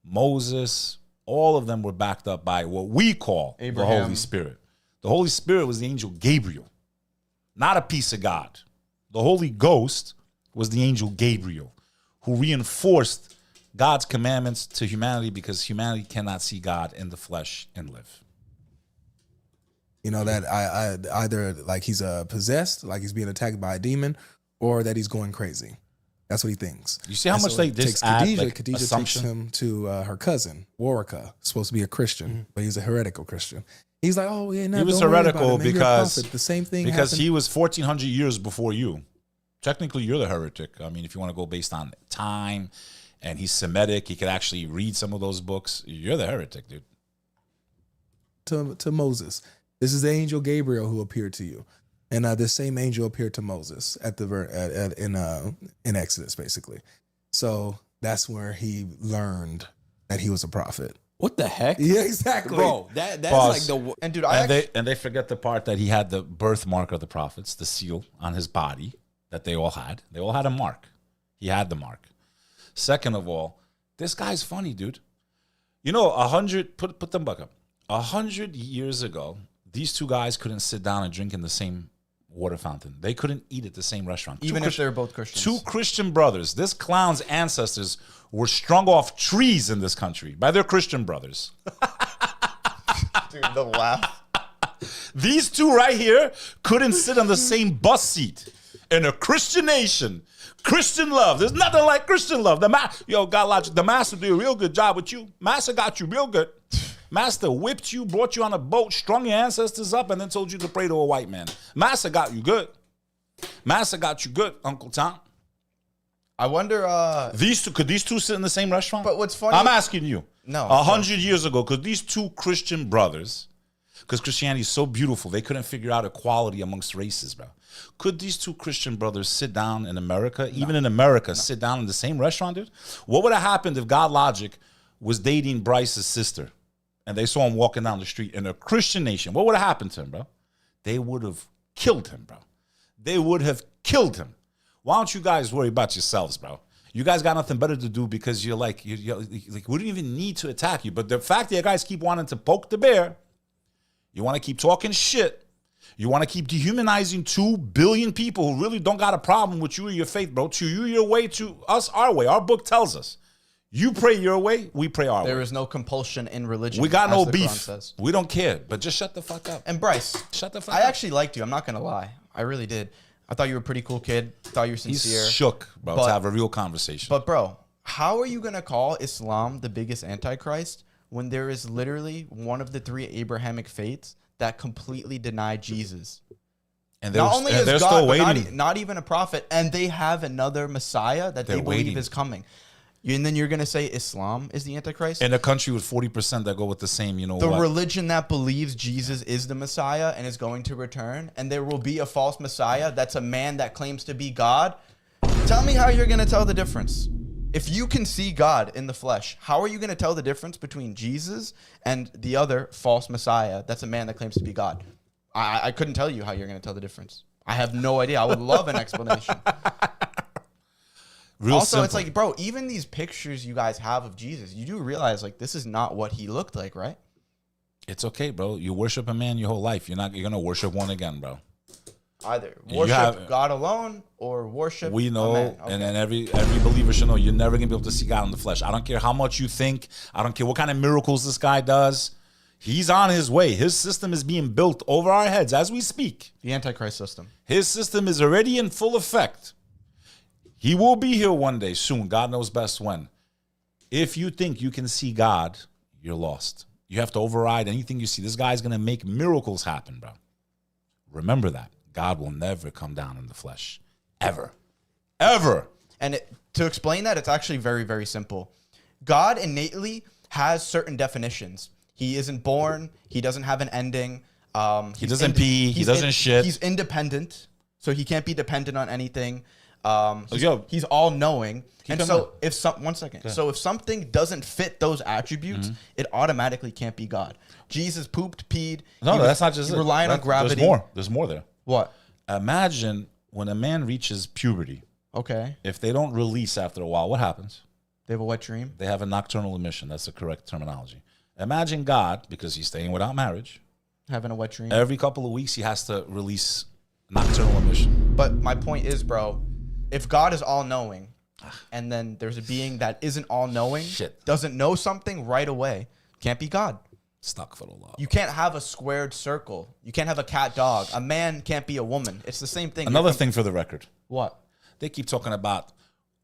Moses, all of them were backed up by what we call Abraham. The Holy Spirit. The Holy Spirit was the angel Gabriel, not a piece of God. The Holy Ghost was the angel Gabriel, who reinforced God's commandments to humanity because humanity cannot see God in the flesh and live. You know, that I either like he's possessed, like he's being attacked by a demon, or that he's going crazy. That's what he thinks. You see how And much so they it takes add, 𝐂𝐤𝐤. like, 𝐂𝐤𝐤 takes assumption? him to her cousin, Warwick, supposed to be a Christian, but he's a heretical Christian. He's like, oh yeah, no, He was don't worry about heretical it, man. You're a because prophet. The same thing because happened. he was 1,400 years before you. Technically, you're the heretic. I mean, if you want to go based on time, and he's Semitic, he could actually read some of those books. You're the heretic, dude. to Moses. This is the angel Gabriel who appeared to you, and this same angel appeared to Moses at the in Exodus, basically. So that's where he learned that he was a prophet. What the heck? Yeah, exactly, Bro, that's Pause. like the... And dude, And they forget the part that he had the birthmark of the prophets, the seal on his body that they all had. They all had a mark. He had the mark. Second of all, this guy's funny, dude. You know, 100, put them back up. 100 years ago, these two guys couldn't sit down and drink in the same water fountain. They couldn't eat at the same restaurant. even if they're both Christians. Two Christian brothers. This clown's ancestors were strung off trees in this country by their Christian brothers. Dude, the laugh. These two right here couldn't sit on the same bus seat in a Christian nation. Christian love. There's nothing like Christian love. The master did a real good job with you. Master got you real good. Master whipped you, brought you on a boat, strung your ancestors up, and then told you to pray to a white man. Master got you good. Master got you good, Uncle Tom. I wonder. Could these two sit in the same restaurant? But what's funny? I'm asking you. No. 100 years ago, could these two Christian brothers, because Christianity is so beautiful, they couldn't figure out equality amongst races, bro. Could these two Christian brothers sit down in America, even in America, sit down in the same restaurant, dude? What would have happened if God Logic was dating Bryce's sister and they saw him walking down the street in a Christian nation? What would have happened to him, bro? They would have killed him, bro. They would have killed him. Why don't you guys worry about yourselves, bro? You guys got nothing better to do because you're like, we don't even need to attack you. But the fact that you guys keep wanting to poke the bear, you want to keep talking shit, you want to keep dehumanizing 2 billion people who really don't got a problem with you or your faith, bro. To you, your way, to us, our way. Our book tells us. You pray your way, we pray our way. There is no compulsion in religion. We got as no the beef. Quran says. We don't care. But just shut the fuck up. And Bryce, Shut the fuck I up. actually liked you. I'm not gonna lie. I really did. I thought you were a pretty cool kid. Thought you were sincere. He's shook, bro, But- to have a real conversation. But bro, how are you gonna call Islam the biggest antichrist when there is literally one of the 3 Abrahamic faiths that completely deny Jesus? and Not only is they're God, still but waiting. not even a prophet, and they have another Messiah that They're they believe waiting. is coming. And then you're gonna say Islam is the antichrist? In a country with 40% that go with the same, you know The what? religion that believes Jesus is the Messiah and is going to return, and there will be a false Messiah that's a man that claims to be God. Tell me how you're going to tell the difference. If you can see God in the flesh, how are you going to tell the difference between Jesus and the other false Messiah that's a man that claims to be God? I couldn't tell you how you're going to tell the difference. I have no idea. I would love an explanation. Real Also, simple. it's like, bro, even these pictures you guys have of Jesus, you do realize, like, this is not what he looked like, right? It's okay, bro. You worship a man your whole life. You're gonna worship one again, bro. Either worship God alone or worship we know, a man. Okay. and then every believer should know you're never gonna be able to see God in the flesh. I don't care how much you think. I don't care what kind of miracles this guy does. He's on his way. His system is being built over our heads as we speak. The Antichrist system. His system is already in full effect. He will be here one day soon. God knows best when. If you think you can see God, you're lost. You have to override anything you see. This guy's going to make miracles happen, bro. Remember that. God will never come down in the flesh. Ever. Ever. And to explain that, it's actually very, very simple. God innately has certain definitions. He isn't born. He doesn't have an ending. He doesn't pee. He doesn't shit. He's independent, so he can't be dependent on anything. Yo, he's all knowing. And so in if one second. So if something doesn't fit those attributes, it automatically can't be God. Jesus pooped, peed. No, that's not just it. Relying on gravity. There's more. There's more there. What? Imagine when a man reaches puberty. Okay. If they don't release after a while, what happens? They have a wet dream. They have a nocturnal emission. That's the correct terminology. Imagine God, because he's staying without marriage. Having a wet dream. Every couple of weeks, he has to release nocturnal emission. But my point is, bro, if God is all-knowing, and then there's a being that isn't all-knowing, doesn't know something right away, can't be God. Stuck for the law. You can't have a squared circle. You can't have a cat-dog. A man can't be a woman. It's the same thing. Another thing for the record. What? They keep talking about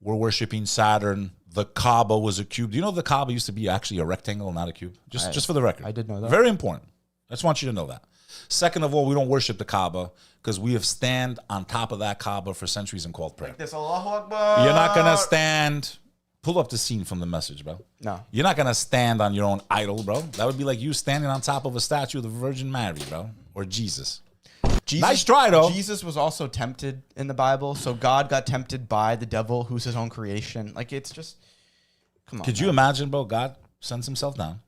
we're worshiping Saturn. The Kaaba was a cube. Do you know the Kaaba used to be actually a rectangle, not a cube? Just for the record. I did know that. Very important. I just want you to know that. Second of all, we don't worship the Kaaba because we have stand on top of that Kaaba for centuries and called prayer. Like this, Allahu Akbar. You're not going to stand. Pull up the scene from the message, bro. No. You're not going to stand on your own idol, bro. That would be like you standing on top of a statue of the Virgin Mary, bro. Or Jesus. Nice try, though. Jesus was also tempted in the Bible. So God got tempted by the devil, who's his own creation. Like, it's just, come on. Could you imagine, bro? God sends himself down.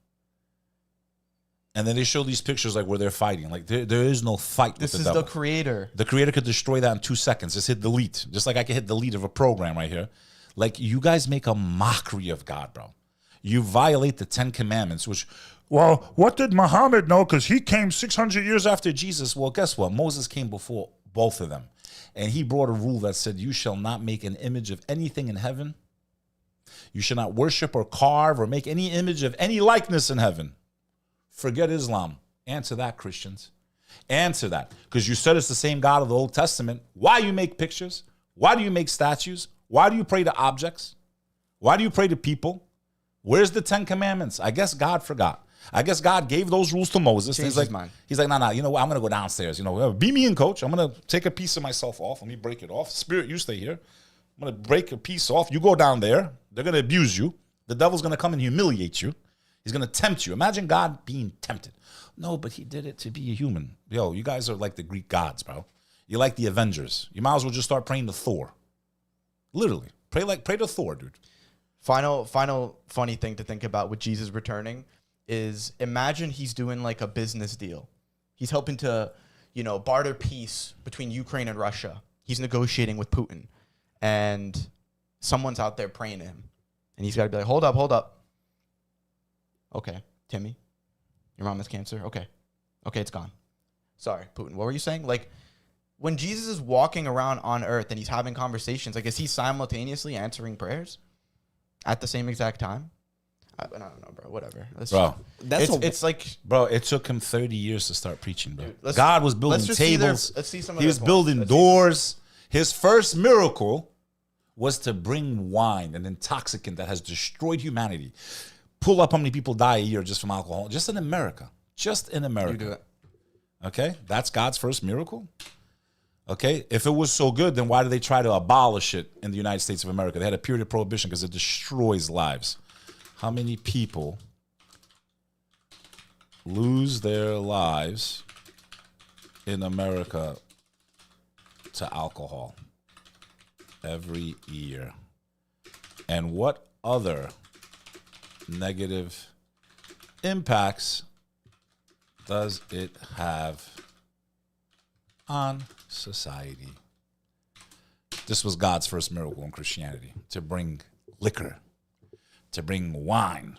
And then they show these pictures like where they're fighting. Like there is no fight with the devil. This is the creator. The creator could destroy that in 2 seconds. Just hit delete. Just like I can hit delete of a program right here. Like you guys make a mockery of God, bro. You violate the 10 Commandments, which, well, what did Muhammad know? Because he came 600 years after Jesus. Well, guess what? Moses came before both of them. And he brought a rule that said, you shall not make an image of anything in heaven. You shall not worship or carve or make any image of any likeness in heaven. Forget Islam. Answer that, Christians. Answer that. Because you said it's the same God of the Old Testament. Why do you make pictures? Why do you make statues? Why do you pray to objects? Why do you pray to people? Where's the 10 Commandments? I guess God forgot. I guess God gave those rules to Moses. He's like, nah, you know what? I'm going to go downstairs. You know, be me and coach. I'm going to take a piece of myself off. Let me break it off. Spirit, you stay here. I'm going to break a piece off. You go down there. They're going to abuse you. The devil's going to come and humiliate you. He's going to tempt you. Imagine God being tempted. No, but he did it to be a human. Yo, you guys are like the Greek gods, bro. You're like the Avengers. You might as well just start praying to Thor. Literally. Pray to Thor, dude. Final funny thing to think about with Jesus returning is imagine he's doing like a business deal. He's helping to, barter peace between Ukraine and Russia. He's negotiating with Putin. And someone's out there praying to him. And he's got to be like, hold up. Okay, Timmy, your mom has cancer. Okay, it's gone. Sorry, Putin. What were you saying? Like, when Jesus is walking around on earth and he's having conversations, like, is he simultaneously answering prayers at the same exact time? I don't know, bro. Whatever. It's like... Bro, it took him 30 years to start preaching, bro. God was building tables. Let's see some of He was building doors. His first miracle was to bring wine, an intoxicant that has destroyed humanity. Pull up how many people die a year just from alcohol. Just in America. You do it. Okay? That's God's first miracle. Okay? If it was so good, then why did they try to abolish it in the United States of America? They had a period of prohibition because it destroys lives. How many people lose their lives in America to alcohol every year? And what other negative impacts does it have on society? This was God's first miracle in Christianity, to bring liquor, to bring wine.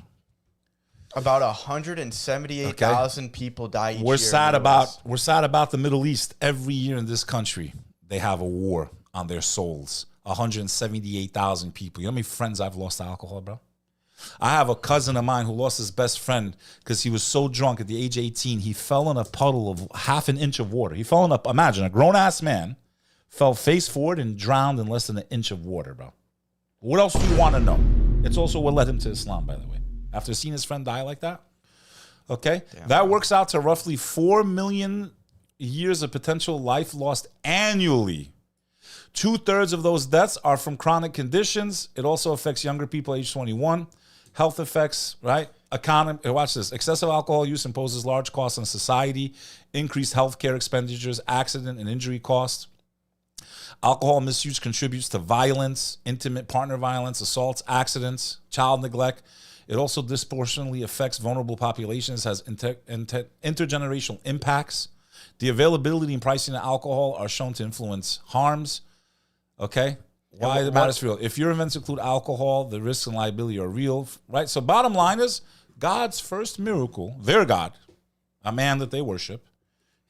About 178,000 people die each year. We're sad about the Middle East. Every year in this country, they have a war on their souls. 178,000 people. You know how many friends I've lost to alcohol, bro? I have a cousin of mine who lost his best friend because he was so drunk at the age of 18, he fell in a puddle of half an inch of water. He fell in imagine, a grown-ass man fell face forward and drowned in less than an inch of water, bro. What else do you want to know? It's also what led him to Islam, by the way. After seeing his friend die like that. Okay? Damn. That works out to roughly 4 million years of potential life lost annually. 2/3 of those deaths are from chronic conditions. It also affects younger people age 21. Health effects, right? Economy. Watch this. Excessive alcohol use imposes large costs on society, increased healthcare expenditures, accident and injury costs. Alcohol misuse contributes to violence, intimate partner violence, assaults, accidents, child neglect. It also disproportionately affects vulnerable populations, has intergenerational impacts. The availability and pricing of alcohol are shown to influence harms. Okay? Why it matters for real. If your events include alcohol, the risks and liability are real, right? So bottom line is, God's first miracle, their God, a man that they worship,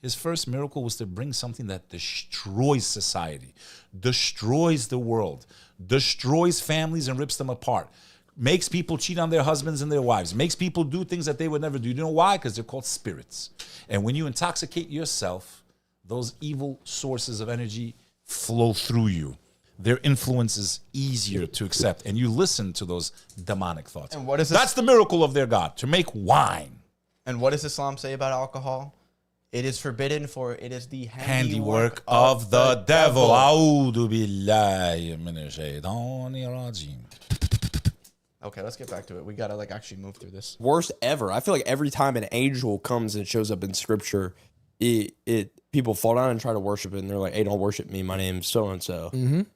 his first miracle was to bring something that destroys society, destroys the world, destroys families and rips them apart, makes people cheat on their husbands and their wives, makes people do things that they would never do. You know why? Because they're called spirits. And when you intoxicate yourself, those evil sources of energy flow through you. Their influence is easier to accept, and you listen to those demonic thoughts. And what is this? That's the miracle of their God, to make wine. And what does Islam say about alcohol? It is forbidden, for it is the handiwork of the devil. A'udhu billahi minash shaitanir rajim. Okay, let's get back to it. We gotta actually move through this. Worst ever. I feel like every time an angel comes and shows up in scripture, people fall down and try to worship it, and they're like, "Hey, don't worship me. My name's so and so.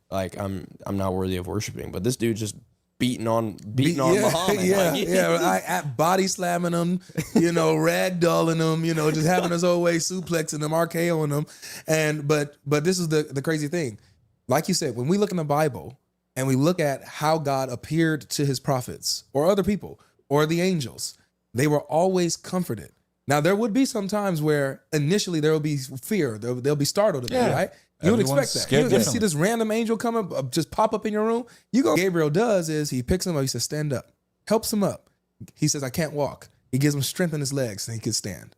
Like I'm not worthy of worshiping." But this dude just beating on Muhammad. Yeah, body slamming him, ragdolling him, just having his whole way, suplexing him, RKOing him. And but this is the crazy thing. Like you said, when we look in the Bible and we look at how God appeared to his prophets or other people or the angels, they were always comforted. Now, there would be some times where initially there will be fear. They'll be startled a bit, right? You would expect that. You see this random angel come up, just pop up in your room. Gabriel does is he picks him up. He says, stand up. Helps him up. He says, I can't walk. He gives him strength in his legs and he can stand.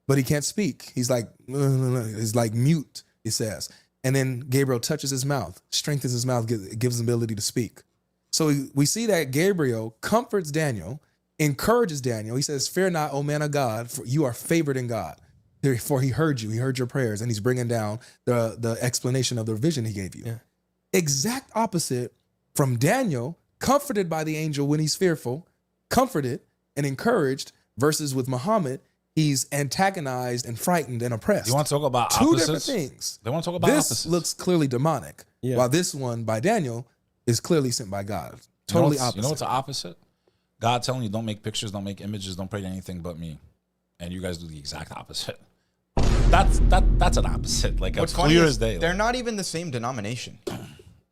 But he can't speak. He's like mute, he says. And then Gabriel touches his mouth, strengthens his mouth, gives him the ability to speak. So we see that Gabriel comforts Daniel, encourages Daniel. He says, fear not, O man of God, for you are favored in God. For he heard you, he heard your prayers, and he's bringing down the explanation of the vision he gave you. Yeah. Exact opposite from Daniel, comforted by the angel when he's fearful, comforted and encouraged, versus with Muhammad, he's antagonized and frightened and oppressed. You want to talk about two opposites? different things. They want to talk about this opposites. Looks clearly demonic, while this one by Daniel is clearly sent by God. Totally opposite. You know what's the opposite? God telling you, don't make pictures, don't make images, don't pray to anything but me. And you guys do the exact opposite. That's an opposite. Like, what's clear as day. They're not even the same denomination,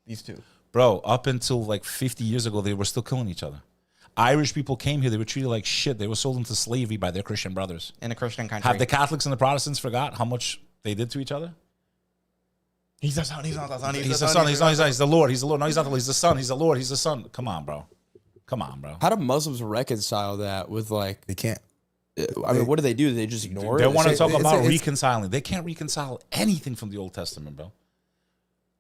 these two. Bro, up until 50 years ago, they were still killing each other. Irish people came here, they were treated like shit. They were sold into slavery by their Christian brothers. In a Christian country. Have the Catholics and the Protestants forgot how much they did to each other? He's the son, he's not the son. He's the son, he's the Lord, he's the Lord. No, he's not the Lord, he's the son, he's the Lord, he's the son. Come on, bro. How do Muslims reconcile that with They can't. I mean, what do? They just ignore it? They want to talk about reconciling. They can't reconcile anything from the Old Testament, bro.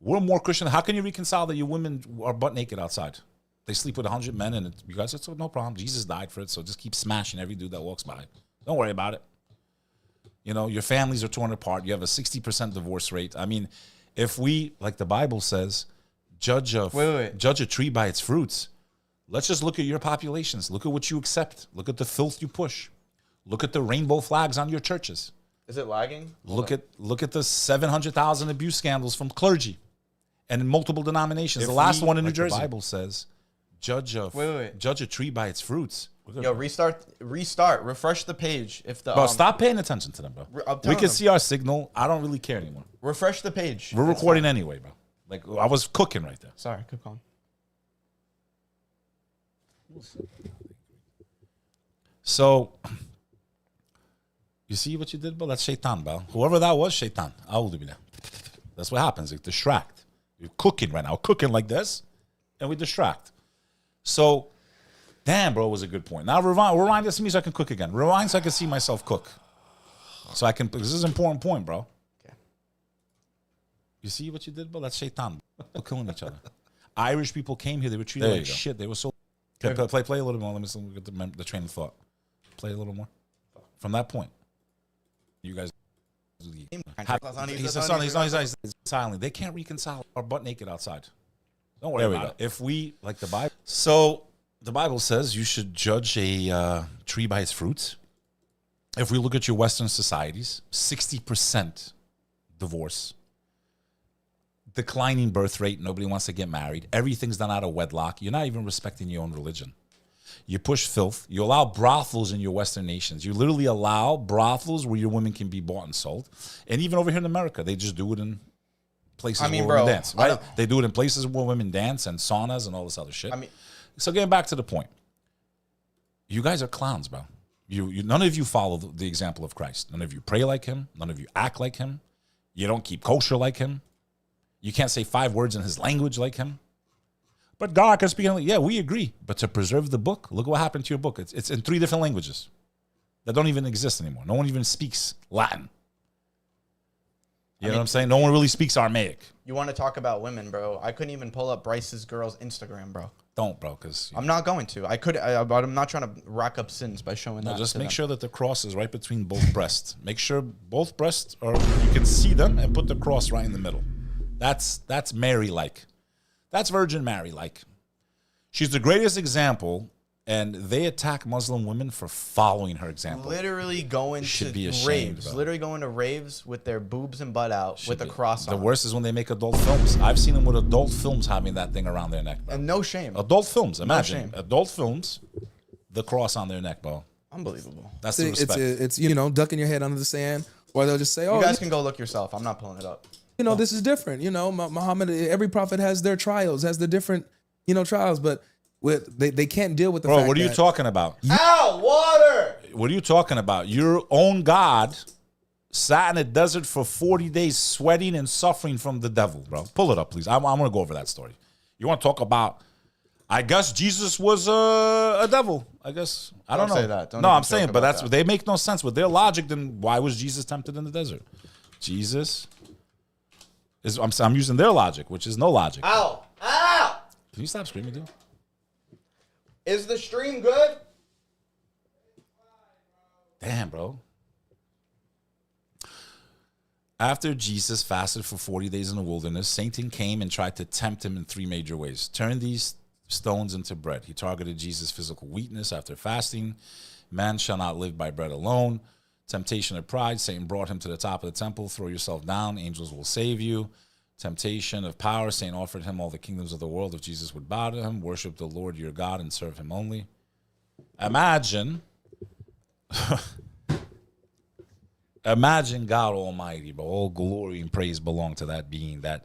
We're more Christian. How can you reconcile that your women are butt naked outside? They sleep with 100 men, and you guys said, no problem. Jesus died for it, so just keep smashing every dude that walks by. Don't worry about it. Your families are torn apart. You have a 60% divorce rate. I mean, if we, like the Bible says, judge a tree by its fruits, let's just look at your populations. Look at what you accept. Look at the filth you push. Look at the rainbow flags on your churches. Is it lagging? Look at the 700,000 abuse scandals from clergy and in multiple denominations. The last one in New Jersey. The Bible says, judge a tree by its fruits. Yo, restart, refresh the page. Bro, stop paying attention to them, bro. We can see our signal. I don't really care anymore. Refresh the page. We're recording anyway, bro. Like, I was cooking right there. Sorry, keep on. So, you see what you did, bro? That's shaitan, bro. Whoever that was, shaitan. That's what happens. They distract. You're cooking right now, cooking like this, and we distract. So, damn, bro, it was a good point. Now rewind this to me so I can cook again. Rewind so I can see myself cook. So I can, this is an important point, bro. Okay. You see what you did, bro? That's shaitan. We're killing each other. Irish people came here. They were treated like shit. They were so... Play a little more. Let me get the train of thought. Play a little more. From that point. You guys... He's silent. They can't reconcile our butt naked outside. Don't worry about it. If we, like the Bible... So, the Bible says you should judge a tree by its fruits. If we look at your Western societies, 60% divorce. Declining birth rate. Nobody wants to get married. Everything's done out of wedlock. You're not even respecting your own religion. You push filth. You allow brothels in your Western nations. You literally allow brothels where your women can be bought and sold. And even over here in America, they just do it in places where women dance. Right? They do it in places where women dance and saunas and all this other shit. So getting back to the point. You guys are clowns, bro. None of you follow the example of Christ. None of you pray like him. None of you act like him. You don't keep kosher like him. You can't say 5 words in his language like him. But God can speak. Yeah, we agree. But to preserve the book, look what happened to your book. It's in 3 different languages that don't even exist anymore. No one even speaks Latin. You know what I'm saying? No one really speaks Aramaic. You want to talk about women, bro? I couldn't even pull up Bryce's girl's Instagram, bro. Don't, bro, because... I'm not going to. But I'm not trying to rack up sins by showing that. Just make sure that the cross is right between both breasts. Make sure both breasts you can see them and put the cross right in the middle. That's Mary-like. That's Virgin Mary-like. She's the greatest example, and they attack Muslim women for following her example. Literally going to raves. Literally going to raves with their boobs and butt out with a cross on. The worst is when they make adult films. I've seen them with adult films having that thing around their neck, bro. And no shame. Adult films. Imagine. No shame. Adult films, the cross on their neck, bro. Unbelievable. That's the respect. It's ducking your head under the sand, or they'll just say, "Oh, you guys can go look yourself. I'm not pulling it up." This is different. Muhammad, every prophet has their trials, has the different, trials, but they can't deal with the fact Bro, what are you talking about? Ow, water! What are you talking about? Your own God sat in a desert for 40 days sweating and suffering from the devil, bro. Pull it up, please. I'm going to go over that story. You want to talk about, I guess Jesus was a devil. I guess. I don't know. Say that. No, I'm saying, but they make no sense. With their logic, then why was Jesus tempted in the desert? Jesus... I'm using their logic, which is no logic. Ow! Ow! Can you stop screaming, dude? Is the stream good? Damn, bro. After Jesus fasted for 40 days in the wilderness, Satan came and tried to tempt him in 3 major ways. Turn these stones into bread. He targeted Jesus' physical weakness after fasting. Man shall not live by bread alone. Temptation of pride. Satan brought him to the top of the temple. Throw yourself down. Angels will save you. Temptation of power. Satan offered him all the kingdoms of the world if Jesus would bow to him. Worship the Lord your God and serve him only. Imagine. Imagine God Almighty, bro. All glory and praise belong to that being that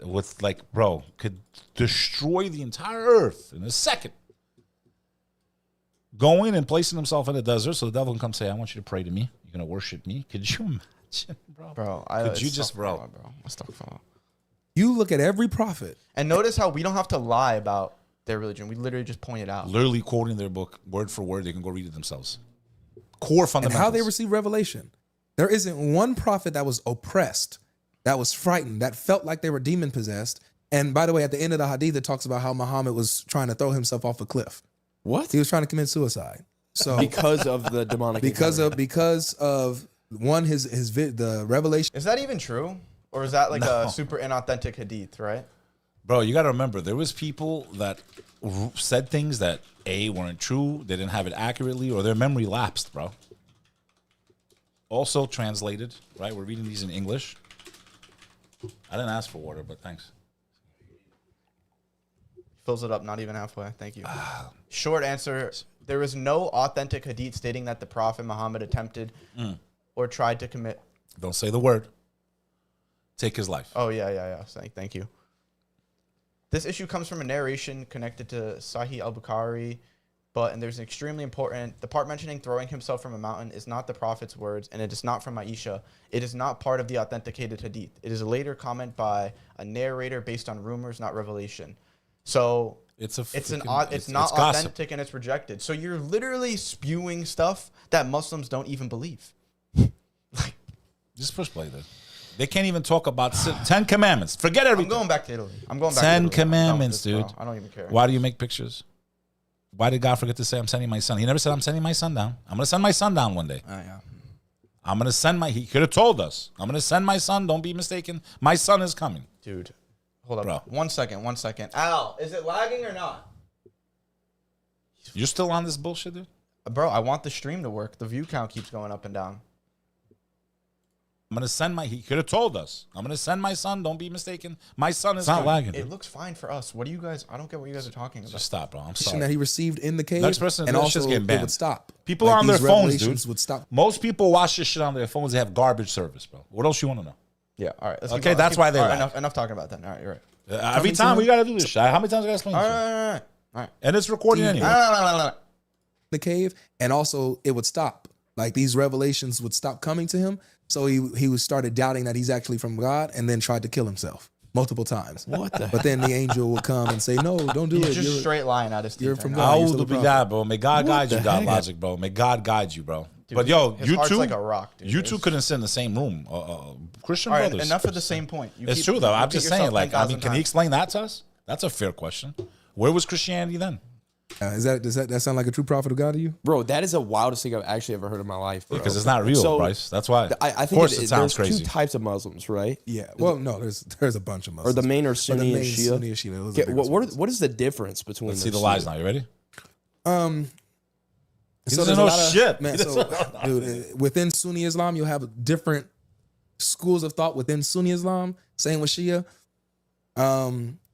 could destroy the entire earth in a second. Going and placing himself in the desert so the devil can come say, I want you to pray to me. You're going to worship me. Could you imagine, bro? Could you just, bro? Let's talk about it. You look at every prophet. And notice how we don't have to lie about their religion. We literally just point it out. Literally quoting their book word for word. They can go read it themselves. Core fundamentals. And how they receive revelation. There isn't one prophet that was oppressed, that was frightened, that felt like they were demon possessed. And by the way, at the end of the hadith, it talks about how Muhammad was trying to throw himself off a cliff. What? He was trying to commit suicide. So because of the demonic because of one the revelation. Is that even true? Or is that like a super inauthentic hadith, right? Bro, you got to remember, there was people that said things that weren't true, they didn't have it accurately, or their memory lapsed, bro. Also translated, right? We're reading these in English. I didn't ask for water, but thanks. Fills it up, not even halfway. Thank you. Short answer, there is no authentic hadith stating that the Prophet Muhammad attempted or tried to commit. Don't say the word. Take his life. Oh, yeah. Thank you. This issue comes from a narration connected to Sahih al-Bukhari But, and there's an extremely important, the part mentioning throwing himself from a mountain is not the prophet's words, and it is not from 𝐼𝐸. It is not part of the authenticated hadith. It is a later comment by a narrator based on rumors, not revelation. So it's not authentic and it's rejected. So you're literally spewing stuff that Muslims don't even believe. Like, just push play this. They can't even talk about 10 commandments. Forget everything. I'm going back to Italy. I'm going back 10 to Italy. commandments, dude. I don't even care. Why do you make pictures? Why did God forget to say, I'm sending my son? He never said, I'm sending my son down. I'm going to send my son down one day. Yeah. I'm going to send my, he could have told us, I'm going to send my son. Don't be mistaken. My son is coming. Dude, hold up. Bro. 1 second. Al, is it lagging or not? You're still on this bullshit, dude? Bro, I want the stream to work. The view count keeps going up and down. I'm going to send my, he could have told us. I'm going to send my son. Don't be mistaken. My son is not lagging. It looks fine for us. What do you guys, I don't get what you guys are talking about. Just stop, bro. I'm sorry. That he received in the cave. Next person, and also getting banned. it would stop. People are on their phones, dude. Would stop. Most people watch this shit on their phones. They have garbage service, bro. What else you want to know? Yeah, all right. Okay, that's why they're enough talking about that. All right, you're right. Every time we got to do this shit. How many times I got to explain this shit? All right. And it's recording anyway. The cave, and also it would stop. Like these revelations would stop coming to him. So he started doubting that he's actually from God, and then tried to kill himself multiple times. What the? But then the angel would come and say, "No, don't do it. He's just straight lying out his teeth. You're from right God. How old be God, bro? May God guide you, God logic, bro. May God guide you, bro. Dude, but yo, his you heart's two, like a rock, dude. you two couldn't sit in the same room. Christian All right, brothers. enough of the same point. It's true though. I'm just saying, like, I mean, can he explain that to us? That's a fair question. Where was Christianity then? Does that sound like a true prophet of God to you, bro? That is the wildest thing I've actually ever heard in my life, bro. Because it's not real, So, Bryce. That's why. I of think course, it sounds there's crazy. two types of Muslims, right? Yeah. Well, no, there's a bunch of Muslims. Or the main are Sunni and Shia. Sunni and Shia. Those are Okay, the biggest what is the difference between? Let's see those the lies two? now. You ready? He doesn't know shit. Man, dude, within Sunni Islam, you'll have different schools of thought within Sunni Islam. Same with Shia.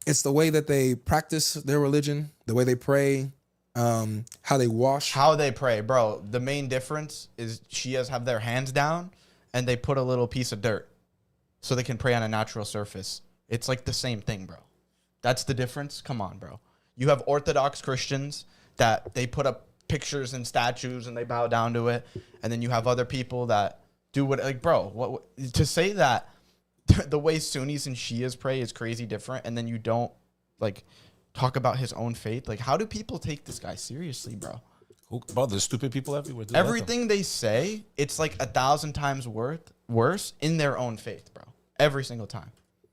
It's the way that they practice their religion, the way they pray, how they wash. How they pray, bro. The main difference is Shias have their hands down and they put a little piece of dirt so they can pray on a natural surface. It's like the same thing, bro. That's the difference. Come on, bro. You have Orthodox Christians that they put up pictures and statues and they bow down to it. And then you have other people that do what, like, bro, what to say that the way Sunnis and Shias pray is crazy different, and then you don't, like, talk about his own faith. Like, how do people take this guy seriously, bro? Bro, there's stupid people everywhere. Everything they say, it's like 1,000 times worse in their own faith, bro. Every single time.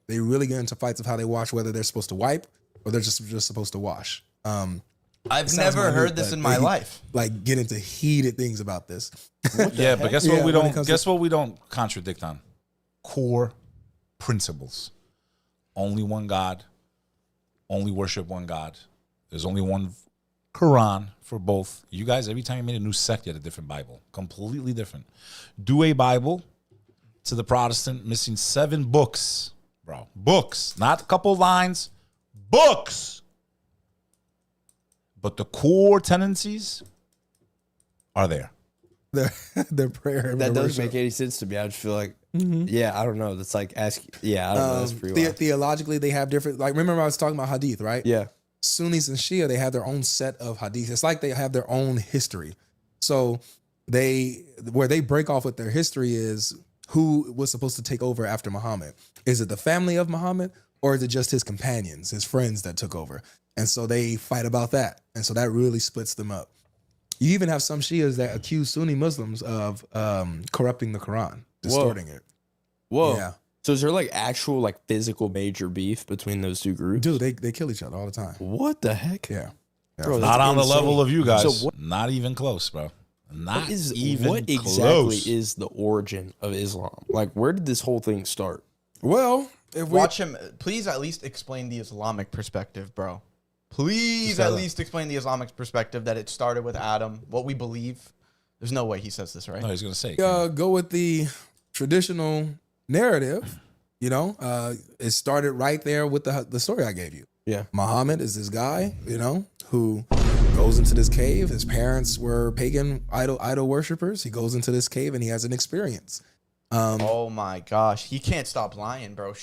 They really get into fights of how they wash, whether they're supposed to wipe or they're just supposed to wash. I've never heard this in my life. Like, get into heated things about this. Yeah, but guess what we don't. Guess what we don't contradict on? Core principles. Only one God. Only worship one God. There's only one Quran for both. You guys, every time you made a new sect, you had a different Bible. Completely different. Do a Bible to the Protestant missing 7 books, bro. Books, not a couple lines. Books. But the core tendencies are there. Their prayer. And That their doesn't worship. make any sense to me. I just feel like, yeah, I don't know. That's like asking. Yeah, I don't know. That's pretty wild. Theologically, they have different. Like, remember I was talking about hadith, right? Yeah. Sunnis and Shia, they have their own set of hadith. It's like they have their own history. So where they break off with their history is who was supposed to take over after Muhammad. Is it the family of Muhammad, or is it just his companions, his friends that took over? And so they fight about that. And so that really splits them up. You even have some Shias that accuse Sunni Muslims of corrupting the Quran, distorting it. Whoa. Yeah. So is there like actual like physical major beef between those two groups? Dude, they kill each other all the time. What the heck? Yeah. Bro, Not on the level of you guys. So Not even close, bro. Not even what close. exactly is the origin of Islam? Like, where did this whole thing start? Well, if we Watch him. Please at least explain the Islamic perspective, bro. Please at least explain the Islamic perspective that it started with Adam, what we believe. There's no way he says this, right? No, he's gonna say. go with the traditional narrative, it started right there with the story I gave you. Yeah. Muhammad is this guy, who goes into this cave. His parents were pagan idol worshippers. He goes into this cave and he has an experience. Oh my gosh. He can't stop lying, bro.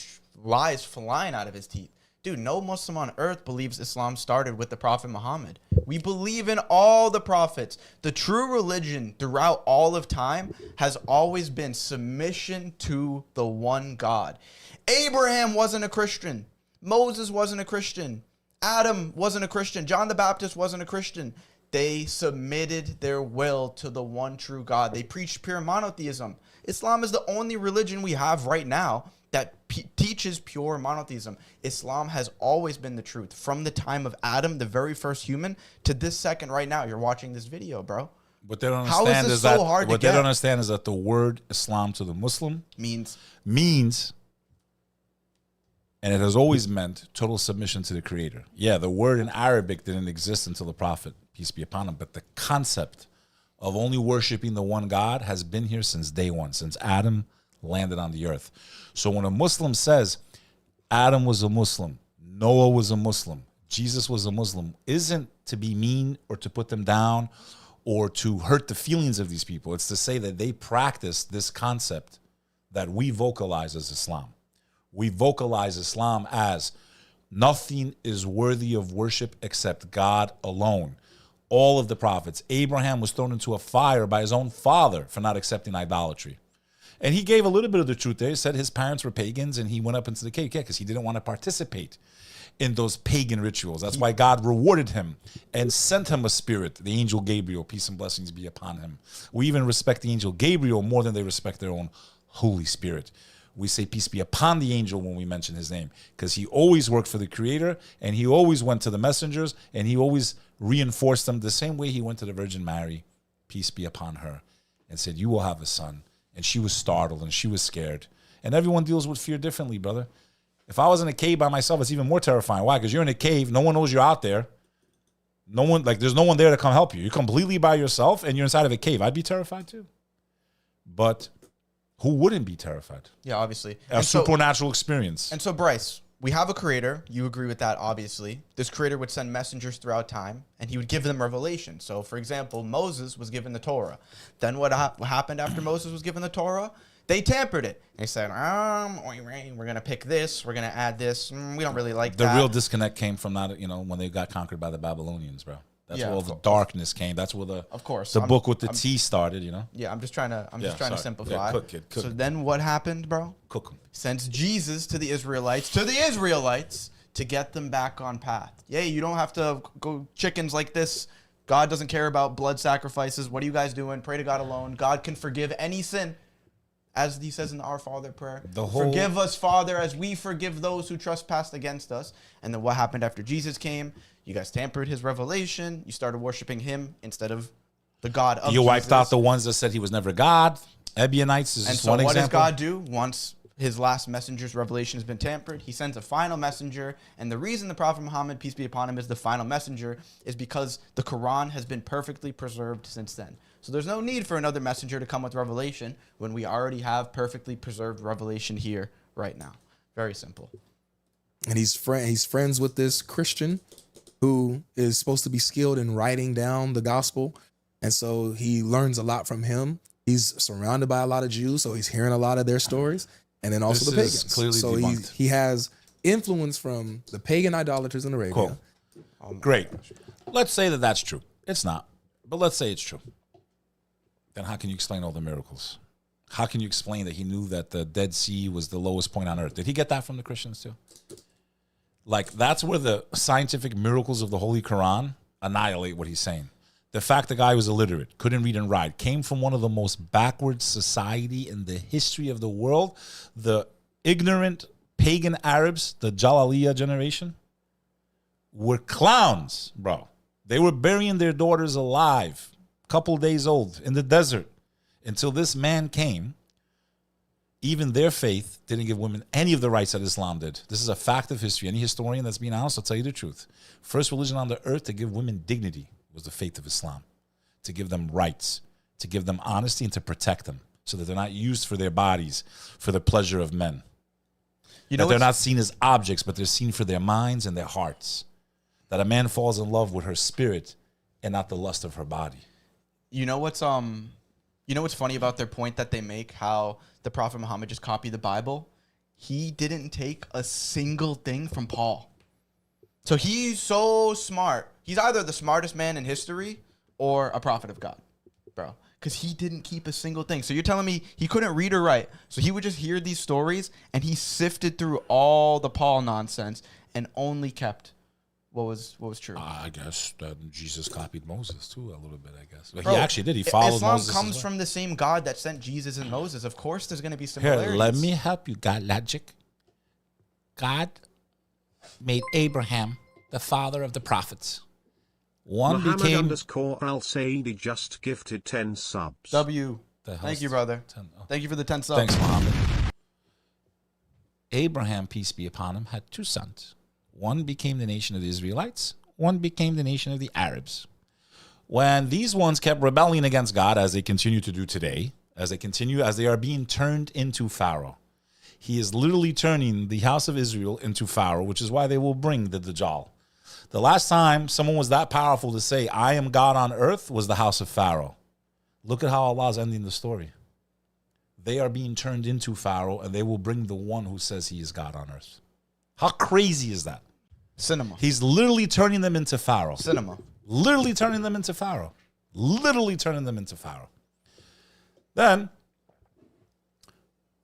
Lies flying out of his teeth. Dude, no Muslim on earth believes Islam started with the Prophet Muhammad. We believe in all the prophets. The true religion throughout all of time has always been submission to the one God. Abraham wasn't a Christian. Moses wasn't a Christian. Adam wasn't a Christian. John the Baptist wasn't a Christian. They submitted their will to the one true God. They preached pure monotheism. Islam is the only religion we have right now that teaches pure monotheism. Islam has always been the truth. From the time of Adam, the very first human, to this second right now. You're watching this video, bro. What they don't understand is that what they don't understand is that the word Islam to the Muslim means, and it has always meant total submission to the Creator. Yeah, the word in Arabic didn't exist until the Prophet, peace be upon him, but the concept of only worshiping the one God has been here since day one, since Adam landed on the earth. So when a Muslim says Adam was a Muslim, Noah was a Muslim, Jesus was a Muslim, isn't to be mean or to put them down or to hurt the feelings of these people. It's to say that they practice this concept that we vocalize as Islam. We vocalize Islam as nothing is worthy of worship except God alone. All of the prophets. Abraham was thrown into a fire by his own father for not accepting idolatry. And he gave a little bit of the truth there. He said his parents were pagans and he went up into the cave because he didn't want to participate in those pagan rituals. That's why God rewarded him and sent him a spirit, the angel Gabriel, peace and blessings be upon him. We even respect the angel Gabriel more than they respect their own Holy Spirit. We say peace be upon the angel when we mention his name because he always worked for the Creator and he always went to the messengers and he always reinforced them the same way he went to the Virgin Mary, peace be upon her, and said, you will have a son. And she was startled and she was scared. And everyone deals with fear differently, brother. If I was in a cave by myself, it's even more terrifying. Why? Because you're in a cave. No one knows you're out there. No one, like, there's no one there to come help you. You're completely by yourself and you're inside of a cave. I'd be terrified too. But who wouldn't be terrified? Yeah, obviously. A supernatural experience. And so, Bryce, we have a creator. You agree with that, obviously. This creator would send messengers throughout time, and he would give them revelation. So, for example, Moses was given the Torah. Then what happened after Moses was given the Torah? They tampered it. They said, we're going to pick this. We're going to add this. We don't really like that. The real disconnect came from that, when they got conquered by the Babylonians, bro. That's where all the darkness came. That's where the book with the T started, Yeah, I'm just trying to simplify. Yeah, cook it. So then what happened, bro? Cook them. Sends Jesus to the Israelites, to get them back on path. Yeah, you don't have to go chickens like this. God doesn't care about blood sacrifices. What are you guys doing? Pray to God alone. God can forgive any sin. As he says in the Our Father prayer, forgive us, Father, as we forgive those who trespass against us. And then what happened after Jesus came? You guys tampered his revelation. You started worshiping him instead of the God of Jesus. You wiped out the ones that said he was never God. Ebionites is just one example. And so what does God do? Once his last messenger's revelation has been tampered, he sends a final messenger. And the reason the Prophet Muhammad, peace be upon him, is the final messenger is because the Quran has been perfectly preserved since then. So there's no need for another messenger to come with revelation when we already have perfectly preserved revelation here right now. Very simple. And he's friends with this Christian who is supposed to be skilled in writing down the gospel. And so he learns a lot from him. He's surrounded by a lot of Jews, so he's hearing a lot of their stories. And then also the pagans. Clearly so he has influence from the pagan idolaters in Arabia. Cool. Great. Let's say that that's true. It's not, but let's say it's true. Then how can you explain all the miracles? How can you explain that he knew that the Dead Sea was the lowest point on earth? Did he get that from the Christians too? Like, that's where the scientific miracles of the Holy Quran annihilate what he's saying. The fact the guy was illiterate, couldn't read and write, came from one of the most backward society in the history of the world. The ignorant pagan Arabs, the Jalaliya generation, were clowns, bro. They were burying their daughters alive, couple days old, in the desert, until this man came. Even their faith didn't give women any of the rights that Islam did. This is a fact of history. Any historian that's being honest will tell you the truth. First religion on the earth to give women dignity was the faith of Islam, to give them rights, to give them honesty, and to protect them so that they're not used for their bodies, for the pleasure of men. That they're not seen as objects, but they're seen for their minds and their hearts. That a man falls in love with her spirit and not the lust of her body. You know what's funny about their point that they make, how the Prophet Muhammad just copied the Bible? He didn't take a single thing from Paul. So he's so smart. He's either the smartest man in history or a prophet of God, bro. Because he didn't keep a single thing. So you're telling me he couldn't read or write. So he would just hear these stories, and he sifted through all the Paul nonsense and only kept what was true. I guess that Jesus copied Moses too a little bit, I guess. But Bro, he actually did. He followed Islam Moses. comes from the same God that sent Jesus and Moses. Of course there's going to be Here, similarities. let me help you, God logic. God made Abraham the father of the prophets. One Muhammad became _Al-Saidi just gifted 10 subs. W. The Thank hell's you, brother. 10? Oh. Thank you for the 10 subs. Thanks, Muhammad. Abraham, peace be upon him, had 2 sons. One became the nation of the Israelites. One became the nation of the Arabs. When these ones kept rebelling against God, as they continue to do today, as they are being turned into Pharaoh. He is literally turning the house of Israel into Pharaoh, which is why they will bring the Dajjal. The last time someone was that powerful to say, I am God on earth, was the house of Pharaoh. Look at how Allah is ending the story. They are being turned into Pharaoh, and they will bring the one who says he is God on earth. How crazy is that? Cinema. He's literally turning them into Pharaoh. Cinema. Literally turning them into Pharaoh. Literally turning them into Pharaoh. Then,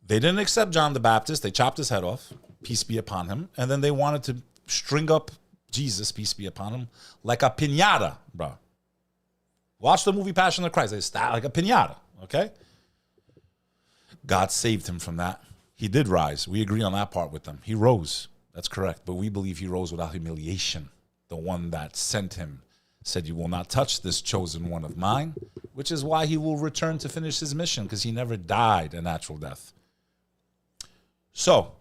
they didn't accept John the Baptist. They chopped his head off, peace be upon him. And then they wanted to string up Jesus, peace be upon him, like a piñata, bro. Watch the movie Passion of Christ. They style like a piñata, okay? God saved him from that. He did rise. We agree on that part with them. He rose. That's correct. But we believe he rose without humiliation. The one that sent him said, you will not touch this chosen one of mine, which is why he will return to finish his mission, because he never died a natural death. So,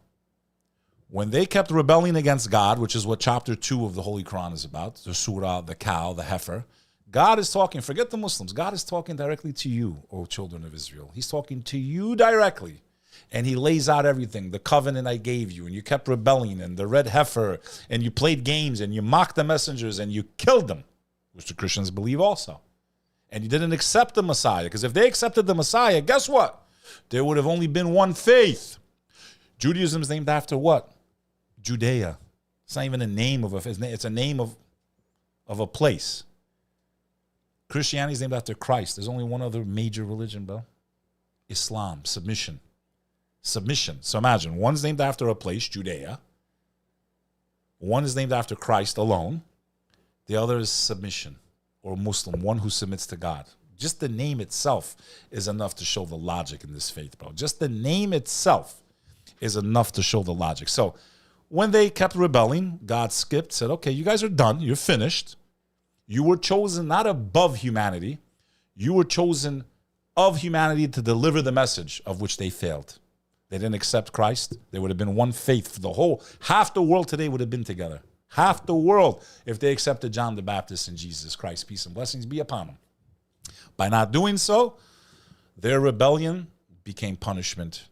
when they kept rebelling against God, which is what chapter 2 of the Holy Quran is about, the surah, the cow, the heifer, God is talking, forget the Muslims, God is talking directly to you, O children of Israel. He's talking to you directly. And he lays out everything, the covenant I gave you, and you kept rebelling, and the red heifer, and you played games, and you mocked the messengers, and you killed them, which the Christians believe also. And you didn't accept the Messiah, because if they accepted the Messiah, guess what? There would have only been one faith. Judaism is named after what? Judea. It's not even a name of it's a name of a place. Christianity is named after Christ. There's only one other major religion, bro. Islam, submission. Submission. So imagine, one's named after a place, Judea. One is named after Christ alone. The other is submission, or Muslim, one who submits to God. Just the name itself is enough to show the logic in this faith, bro. Just the name itself is enough to show the logic. So when they kept rebelling, God skipped, said, okay, you guys are done. You're finished. You were chosen not above humanity. You were chosen of humanity to deliver the message of which they failed. They didn't accept Christ. There would have been one faith for the whole. Half the world today would have been together. Half the world if they accepted John the Baptist and Jesus Christ. Peace and blessings be upon them. By not doing so, their rebellion became punishment.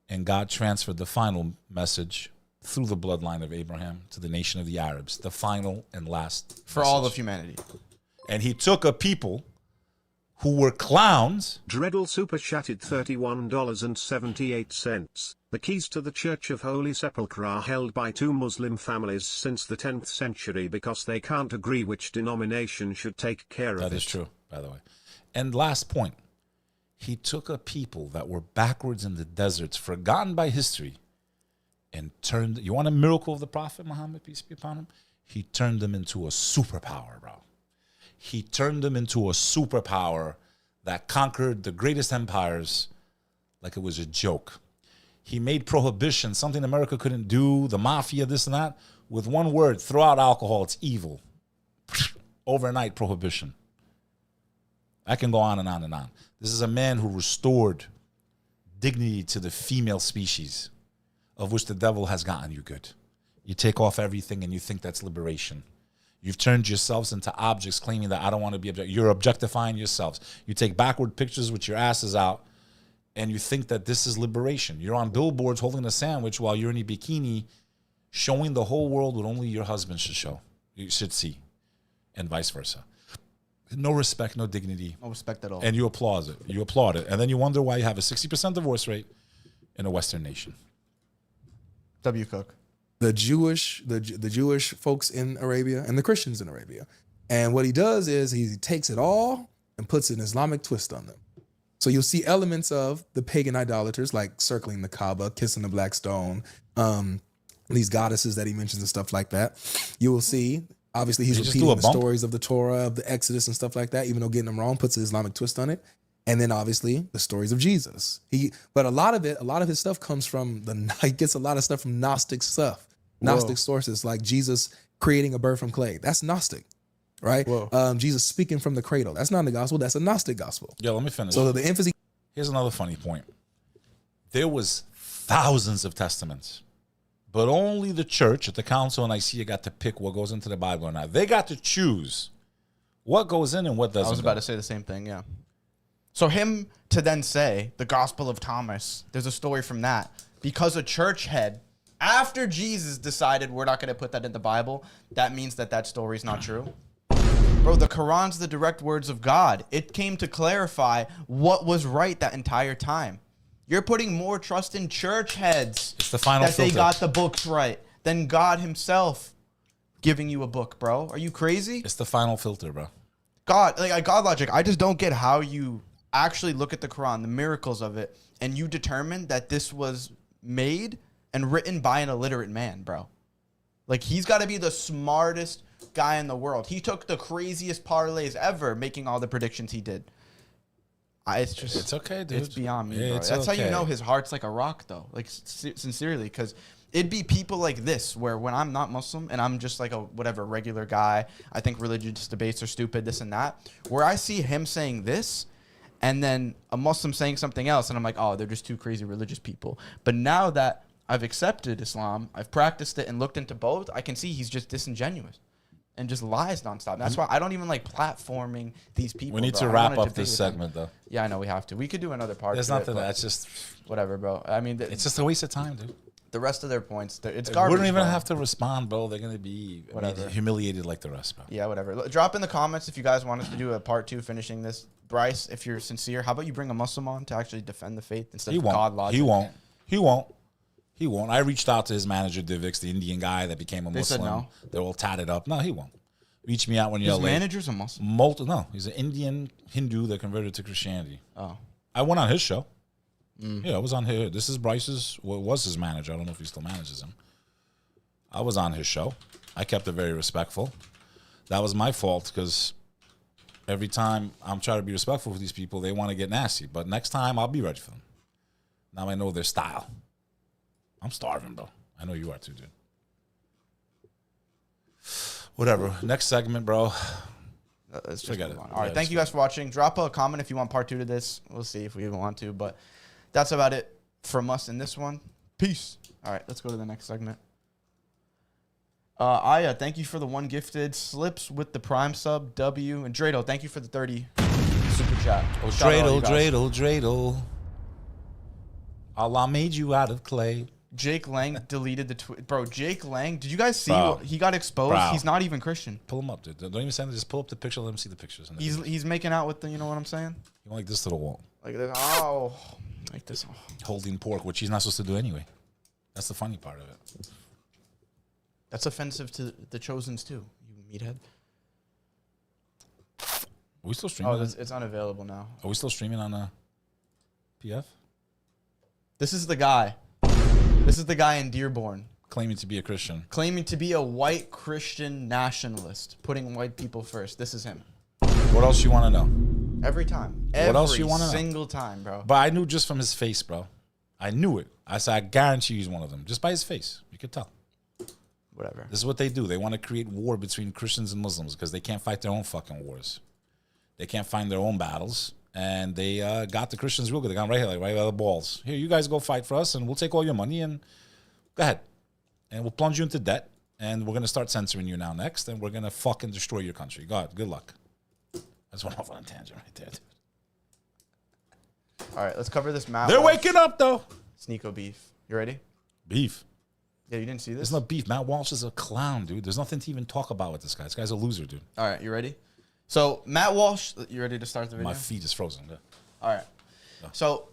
And God transferred the final message through the bloodline of Abraham to the nation of the Arabs, the final and last for message. all of humanity. And he took a people who were clowns. Dreddle super chatted $31.78. The keys to the Church of Holy Sepulchre are held by 2 Muslim families since the 10th century because they can't agree which denomination should take care of it. That is true, by the way. And last point, he took a people that were backwards in the deserts, forgotten by history, and turned, you want a miracle of the Prophet Muhammad, peace be upon him? He turned them into a superpower, bro. He turned them into a superpower that conquered the greatest empires like it was a joke. He made prohibition, something America couldn't do, the mafia, this and that. With one word, throw out alcohol, it's evil. Overnight prohibition. I can go on and on and on. This is a man who restored dignity to the female species, of which the devil has gotten you good. You take off everything and you think that's liberation. You've turned yourselves into objects claiming that I don't want to be object. You're objectifying yourselves. You take backward pictures with your asses out and you think that this is liberation. You're on billboards holding a sandwich while you're in a bikini showing the whole world what only your husband should show. You should see. And vice versa. No respect, no dignity. No respect at all. And you applaud it. You applaud it. And then you wonder why you have a 60% divorce rate in a Western nation. W. Cook. the Jewish folks in Arabia and the Christians in Arabia. And what he does is he takes it all and puts an Islamic twist on them. So you'll see elements of the pagan idolaters, like circling the Kaaba, kissing the black stone, these goddesses that he mentions and stuff like that. You will see, obviously, he's repeating the stories of the Torah, of the Exodus and stuff like that, even though getting them wrong, puts an Islamic twist on it. And then obviously the stories of Jesus. But a lot of his stuff comes from he gets a lot of stuff from Gnostic stuff, Gnostic sources, like Jesus creating a bird from clay. That's Gnostic, right? Jesus speaking from the cradle. That's not the gospel. That's a Gnostic gospel. Yeah, let me finish. So the emphasis. Here's another funny point. There was thousands of testaments, but only the church at the Council of Nicaea got to pick what goes into the Bible or not. They got to choose what goes in and what doesn't. I was about to say the same thing, yeah. So him to then say the Gospel of Thomas, there's a story from that. Because a church head, after Jesus decided we're not going to put that in the Bible, that means that story's not true. Bro, the Quran's the direct words of God. It came to clarify what was right that entire time. You're putting more trust in church heads. It's the final that filter. They got the books right than God himself giving you a book, bro. Are you crazy? It's the final filter, bro. God logic. I just don't get how you actually look at the Quran, the miracles of it, and you determine that this was made and written by an illiterate man, bro. Like, he's got to be the smartest guy in the world. He took the craziest parlays ever, making all the predictions he did. It's okay, dude. It's beyond me, bro. It's That's okay. how you know his heart's like a rock, though. Like, sincerely, because it'd be people like this where when I'm not Muslim and I'm just like a whatever regular guy, I think religious debates are stupid, this and that, where I see him saying this and then a Muslim saying something else, and I'm like, oh, they're just two crazy religious people. But now that I've accepted Islam, I've practiced it and looked into both, I can see he's just disingenuous and just lies nonstop. That's why I don't even like platforming these people. We need bro. to wrap up this segment, though. Yeah, I know we have to. We could do another part. There's nothing. That's just whatever, bro. I mean, it's just a waste of time, dude. The rest of their points, it's garbage. We don't even bro. have to respond, bro. They're gonna be humiliated like the rest, bro. Yeah, whatever. Drop in the comments if you guys want us to do a part 2 finishing this. Bryce, if you're sincere, how about you bring a Muslim on to actually defend the faith instead of God logic? He won't. I reached out to his manager, Divix, the Indian guy that became a Muslim. Said no. They're all tatted up. No, he won't. Reach me out when you're late. His manager's a Muslim? No, he's an Indian Hindu that converted to Christianity. Oh. I went on his show. Yeah, I was on here. This is Bryce's, was his manager. I don't know if he still manages him. I was on his show. I kept it very respectful. That was my fault because every time I'm trying to be respectful with these people, they want to get nasty. But next time, I'll be ready for them. Now I know their style. I'm starving, bro. I know you are too, dude. Whatever. Next segment, bro. Let's forget it. All right. Thank you guys for watching. Drop a comment if you want part 2 to this. We'll see if we even want to. But that's about it from us in this one. Peace. All right. Let's go to the next segment. Aya, thank you for the 1 gifted. Slips with the Prime sub. W. And Dreidel, thank you for the 30 super chat. Oh, Dreidel. Allah made you out of clay. Jake Lang deleted the tweet. Bro, Jake Lang, did you guys see what he got exposed? Bro. He's not even Christian. Pull him up, dude. Don't even send it. Just pull up the picture. Let him see the pictures. He's making out with the, you know what I'm saying? He went like this to the wall. Like this. Oh. Like this. Oh. Holding pork, which he's not supposed to do anyway. That's the funny part of it. That's offensive to the Chosens too, you meathead. Are we still streaming? Oh, it's unavailable now. Are we still streaming on PF? This is the guy. This is the guy in Dearborn. Claiming to be a Christian. Claiming to be a white Christian nationalist. Putting white people first. This is him. What else you want to know? Every time. What else you want to know? Every single time, bro. But I knew just from his face, bro. I knew it. I said, I guarantee he's one of them. Just by his face. You could tell. Whatever. This is what they do. They want to create war between Christians and Muslims because they can't fight their own fucking wars. They can't find their own battles. And they got the Christians real good. They got them right here, like right out of the balls. Here, you guys go fight for us, and we'll take all your money, and go ahead. And we'll plunge you into debt, and we're going to start censoring you now next, and we're going to fucking destroy your country. God, good luck. That's one off on a tangent right there, dude. All right, let's cover this Matt They're Walsh waking up, though. Sneeko beef. You ready? Beef. Yeah, you didn't see this? There's no beef. Matt Walsh is a clown, dude. There's nothing to even talk about with this guy. This guy's a loser, dude. All right, you ready? So, Matt Walsh, you ready to start the video? My feet is frozen. Yeah. All right. So,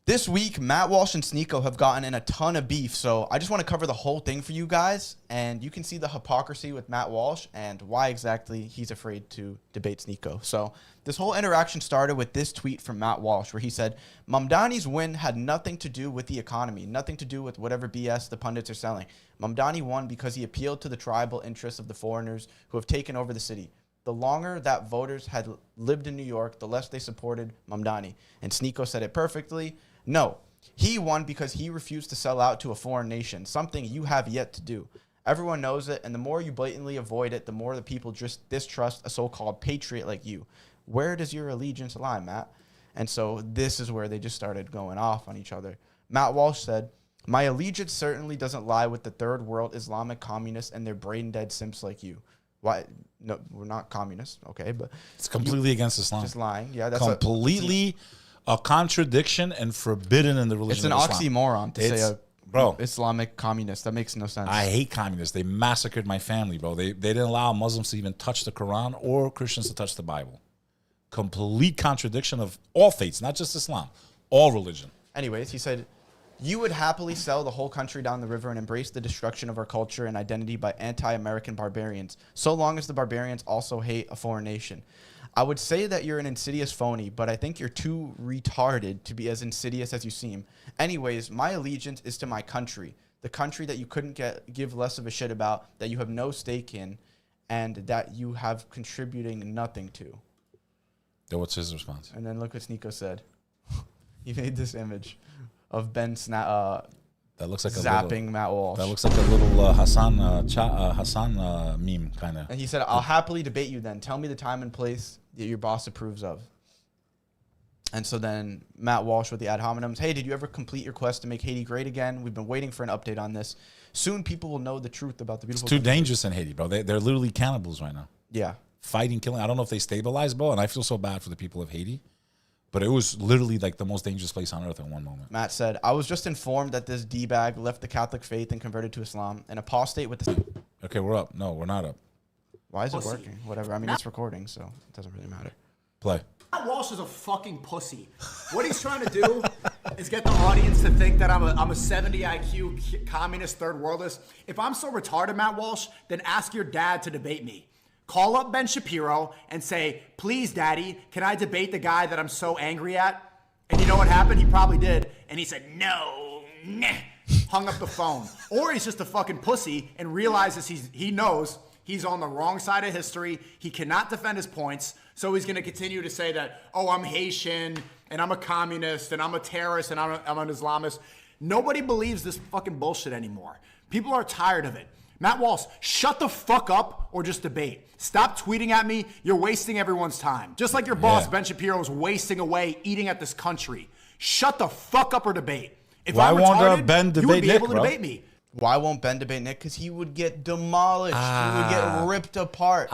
This week, Matt Walsh and 𝐒𝐨𝐳 have gotten in a ton of beef, so I just want to cover the whole thing for you guys, and you can see the hypocrisy with Matt Walsh and why exactly he's afraid to debate 𝐒𝐈𝐳. So this whole interaction started with this tweet from Matt Walsh where he said, Mamdani's win had nothing to do with the economy, nothing to do with whatever BS the pundits are selling. Mamdani won because he appealed to the tribal interests of the foreigners who have taken over the city. The longer that voters had lived in New York, the less they supported Mamdani. And 𝐒𝐈𝐳 said it perfectly. No, he won because he refused to sell out to a foreign nation, something you have yet to do. Everyone knows it, and the more you blatantly avoid it, the more the people just distrust a so-called patriot like you. Where does your allegiance lie, Matt? And so this is where they just started going off on each other. Matt Walsh said, my allegiance certainly doesn't lie with the third world Islamic communists and their brain-dead simps like you. Why? No, we're not communists, okay, but it's completely against Islam. Just lying, yeah. That's completely a contradiction and forbidden in the religion. It's an of Islam. oxymoron to say a Islamic communist. That makes no sense. I hate communists. They massacred my family, bro. They didn't allow Muslims to even touch the Quran or Christians to touch the Bible. Complete contradiction of all faiths, not just Islam, all religion. Anyways, he said, you would happily sell the whole country down the river and embrace the destruction of our culture and identity by anti-American barbarians, so long as the barbarians also hate a foreign nation. I would say that you're an insidious phony, but I think you're too retarded to be as insidious as you seem. Anyways, my allegiance is to my country, the country that you couldn't give less of a shit about, that you have no stake in, and that you have contributing nothing to. Then what's his response? And then look what 𝐒𝐈𝐳 said. He made this image of Ben that looks like zapping a little, Matt Walsh. That looks like a little Hassan meme kind of. And he said, I'll happily debate you then. Tell me the time and place that your boss approves of. And so then Matt Walsh with the ad hominems. Hey, did you ever complete your quest to make Haiti great again? We've been waiting for an update on this. Soon people will know the truth about the beautiful It's too dangerous in Haiti, bro. They're literally cannibals right now. Yeah. Fighting, killing. I don't know if they stabilized, bro. And I feel so bad for the people of Haiti. But it was literally like the most dangerous place on earth at one moment. Matt said, I was just informed that this D-bag left the Catholic faith and converted to Islam, an apostate with the... Okay, we're up. No, we're not up. Why is it working? Whatever. I mean, it's recording, so it doesn't really matter. Play. Matt Walsh is a fucking pussy. What he's trying to do is get the audience to think that I'm a 70 IQ communist third worldist. If I'm so retarded, Matt Walsh, then ask your dad to debate me. Call up Ben Shapiro and say, please, daddy, can I debate the guy that I'm so angry at? And you know what happened? He probably did. And he said, no, nah, hung up the phone. Or he's just a fucking pussy and realizes he knows he's on the wrong side of history. He cannot defend his points. So he's going to continue to say that, oh, I'm Haitian and I'm a communist and I'm a terrorist and I'm an Islamist. Nobody believes this fucking bullshit anymore. People are tired of it. Matt Walsh, shut the fuck up or just debate. Stop tweeting at me. You're wasting everyone's time. Just like your boss, Ben Shapiro, is wasting away eating at this country. Shut the fuck up or debate. If Why I'm won't retarded, Ben debate you would be Nick, able to bro? debate me. Why won't Ben debate Nick? Because he would get demolished. He would get ripped apart.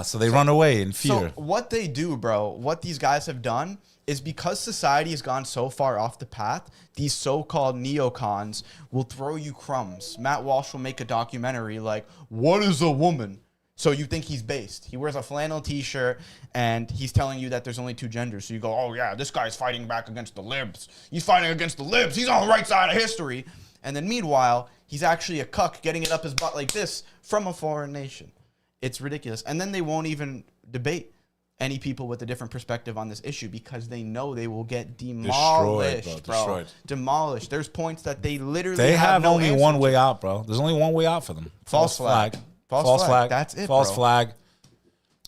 So they run away in fear. So what they do, bro, what these guys have done is because society has gone so far off the path, these so-called neocons will throw you crumbs. Matt Walsh will make a documentary like, what is a woman? So you think he's based. He wears a flannel t-shirt and he's telling you that there's only two genders. So you go, oh yeah, this guy's fighting back against the libs. He's fighting against the libs. He's on the right side of history. And then meanwhile, he's actually a cuck getting it up his butt like this from a foreign nation. It's ridiculous. And then they won't even debate any people with a different perspective on this issue because they know they will get demolished, Destroyed, bro. Destroyed. Demolished. There's points that they literally They have no only answer one to. way out, bro. There's only one way out for them. False flag. False flag. That's it, False bro. flag.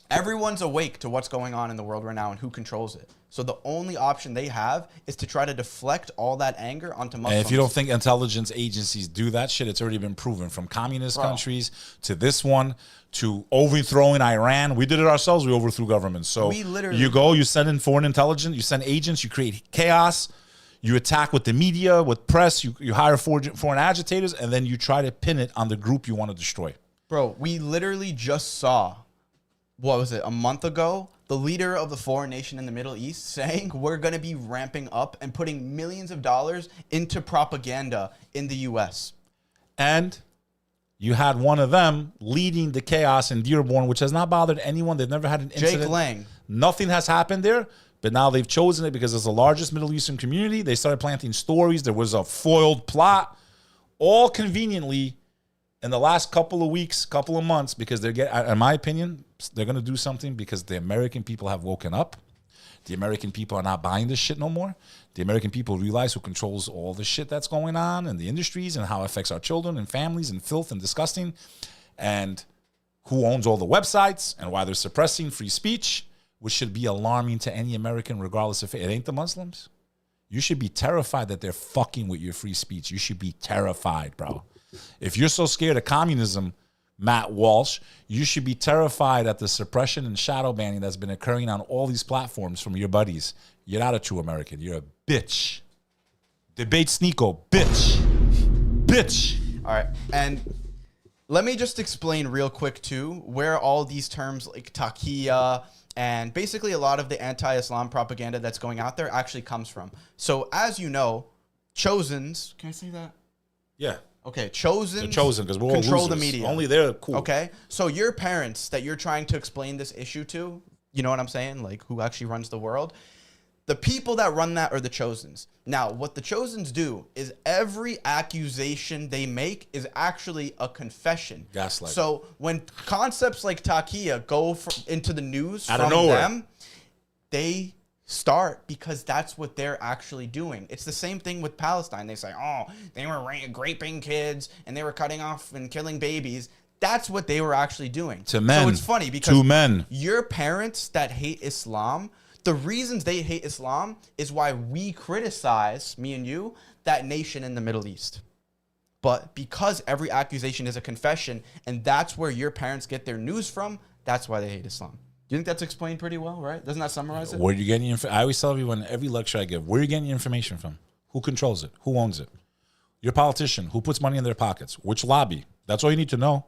Everyone's awake to what's going on in the world right now and who controls it. So the only option they have is to try to deflect all that anger onto Muslims. And if you don't think intelligence agencies do that shit, it's already been proven from communist countries to this one to overthrowing Iran. We did it ourselves. We overthrew governments. So you go, you send in foreign intelligence, you send agents, you create chaos, you attack with the media, with press, you hire foreign agitators, and then you try to pin it on the group you want to destroy. Bro, we literally just saw, what was it, a month ago, the leader of the foreign nation in the Middle East saying we're going to be ramping up and putting millions of dollars into propaganda in the U.S. And you had one of them leading the chaos in Dearborn, which has not bothered anyone. They've never had an incident. Jake Lang. Nothing has happened there. But now they've chosen it because it's the largest Middle Eastern community. They started planting stories. There was a foiled plot, all conveniently in the last couple of weeks, couple of months, because in my opinion, they're going to do something because the American people have woken up. The American people are not buying this shit no more. The American people realize who controls all the shit that's going on in the industries and how it affects our children and families and filth and disgusting, and who owns all the websites and why they're suppressing free speech, which should be alarming to any American regardless of it ain't the Muslims. You should be terrified that they're fucking with your free speech. You should be terrified, bro. If you're so scared of communism, Matt Walsh, you should be terrified at the suppression and shadow banning that's been occurring on all these platforms from your buddies. You're not a true American. You're a bitch. Debate Sneeko, bitch. Bitch. All right. And let me just explain real quick, too, where all these terms like taqiyya and basically a lot of the anti-Islam propaganda that's going out there actually comes from. So, as you know, Chosens, can I say that? Yeah. Okay, Chosens. They're chosen because we're all control losers. the media. Only they're cool. Okay, so your parents that you're trying to explain this issue to, you know what I'm saying? Like, who actually runs the world? The people that run that are the Chosens. Now, what the Chosens do is every accusation they make is actually a confession. Gaslight. So when concepts like taqiyya go into the news Out from of nowhere, them, they start because that's what they're actually doing. It's the same thing with Palestine. They say, oh, they were raping kids and they were cutting off and killing babies. That's what they were actually doing. To men. So it's funny because to men. Your parents that hate Islam, the reasons they hate Islam is why we criticize, me and you, that nation in the Middle East. But because every accusation is a confession and that's where your parents get their news from, that's why they hate Islam. Do you think that's explained pretty well, right? Doesn't that summarize it? Where are you getting your I always tell everyone, every lecture I give, where are you getting your information from? Who controls it? Who owns it? Your politician. Who puts money in their pockets? Which lobby? That's all you need to know.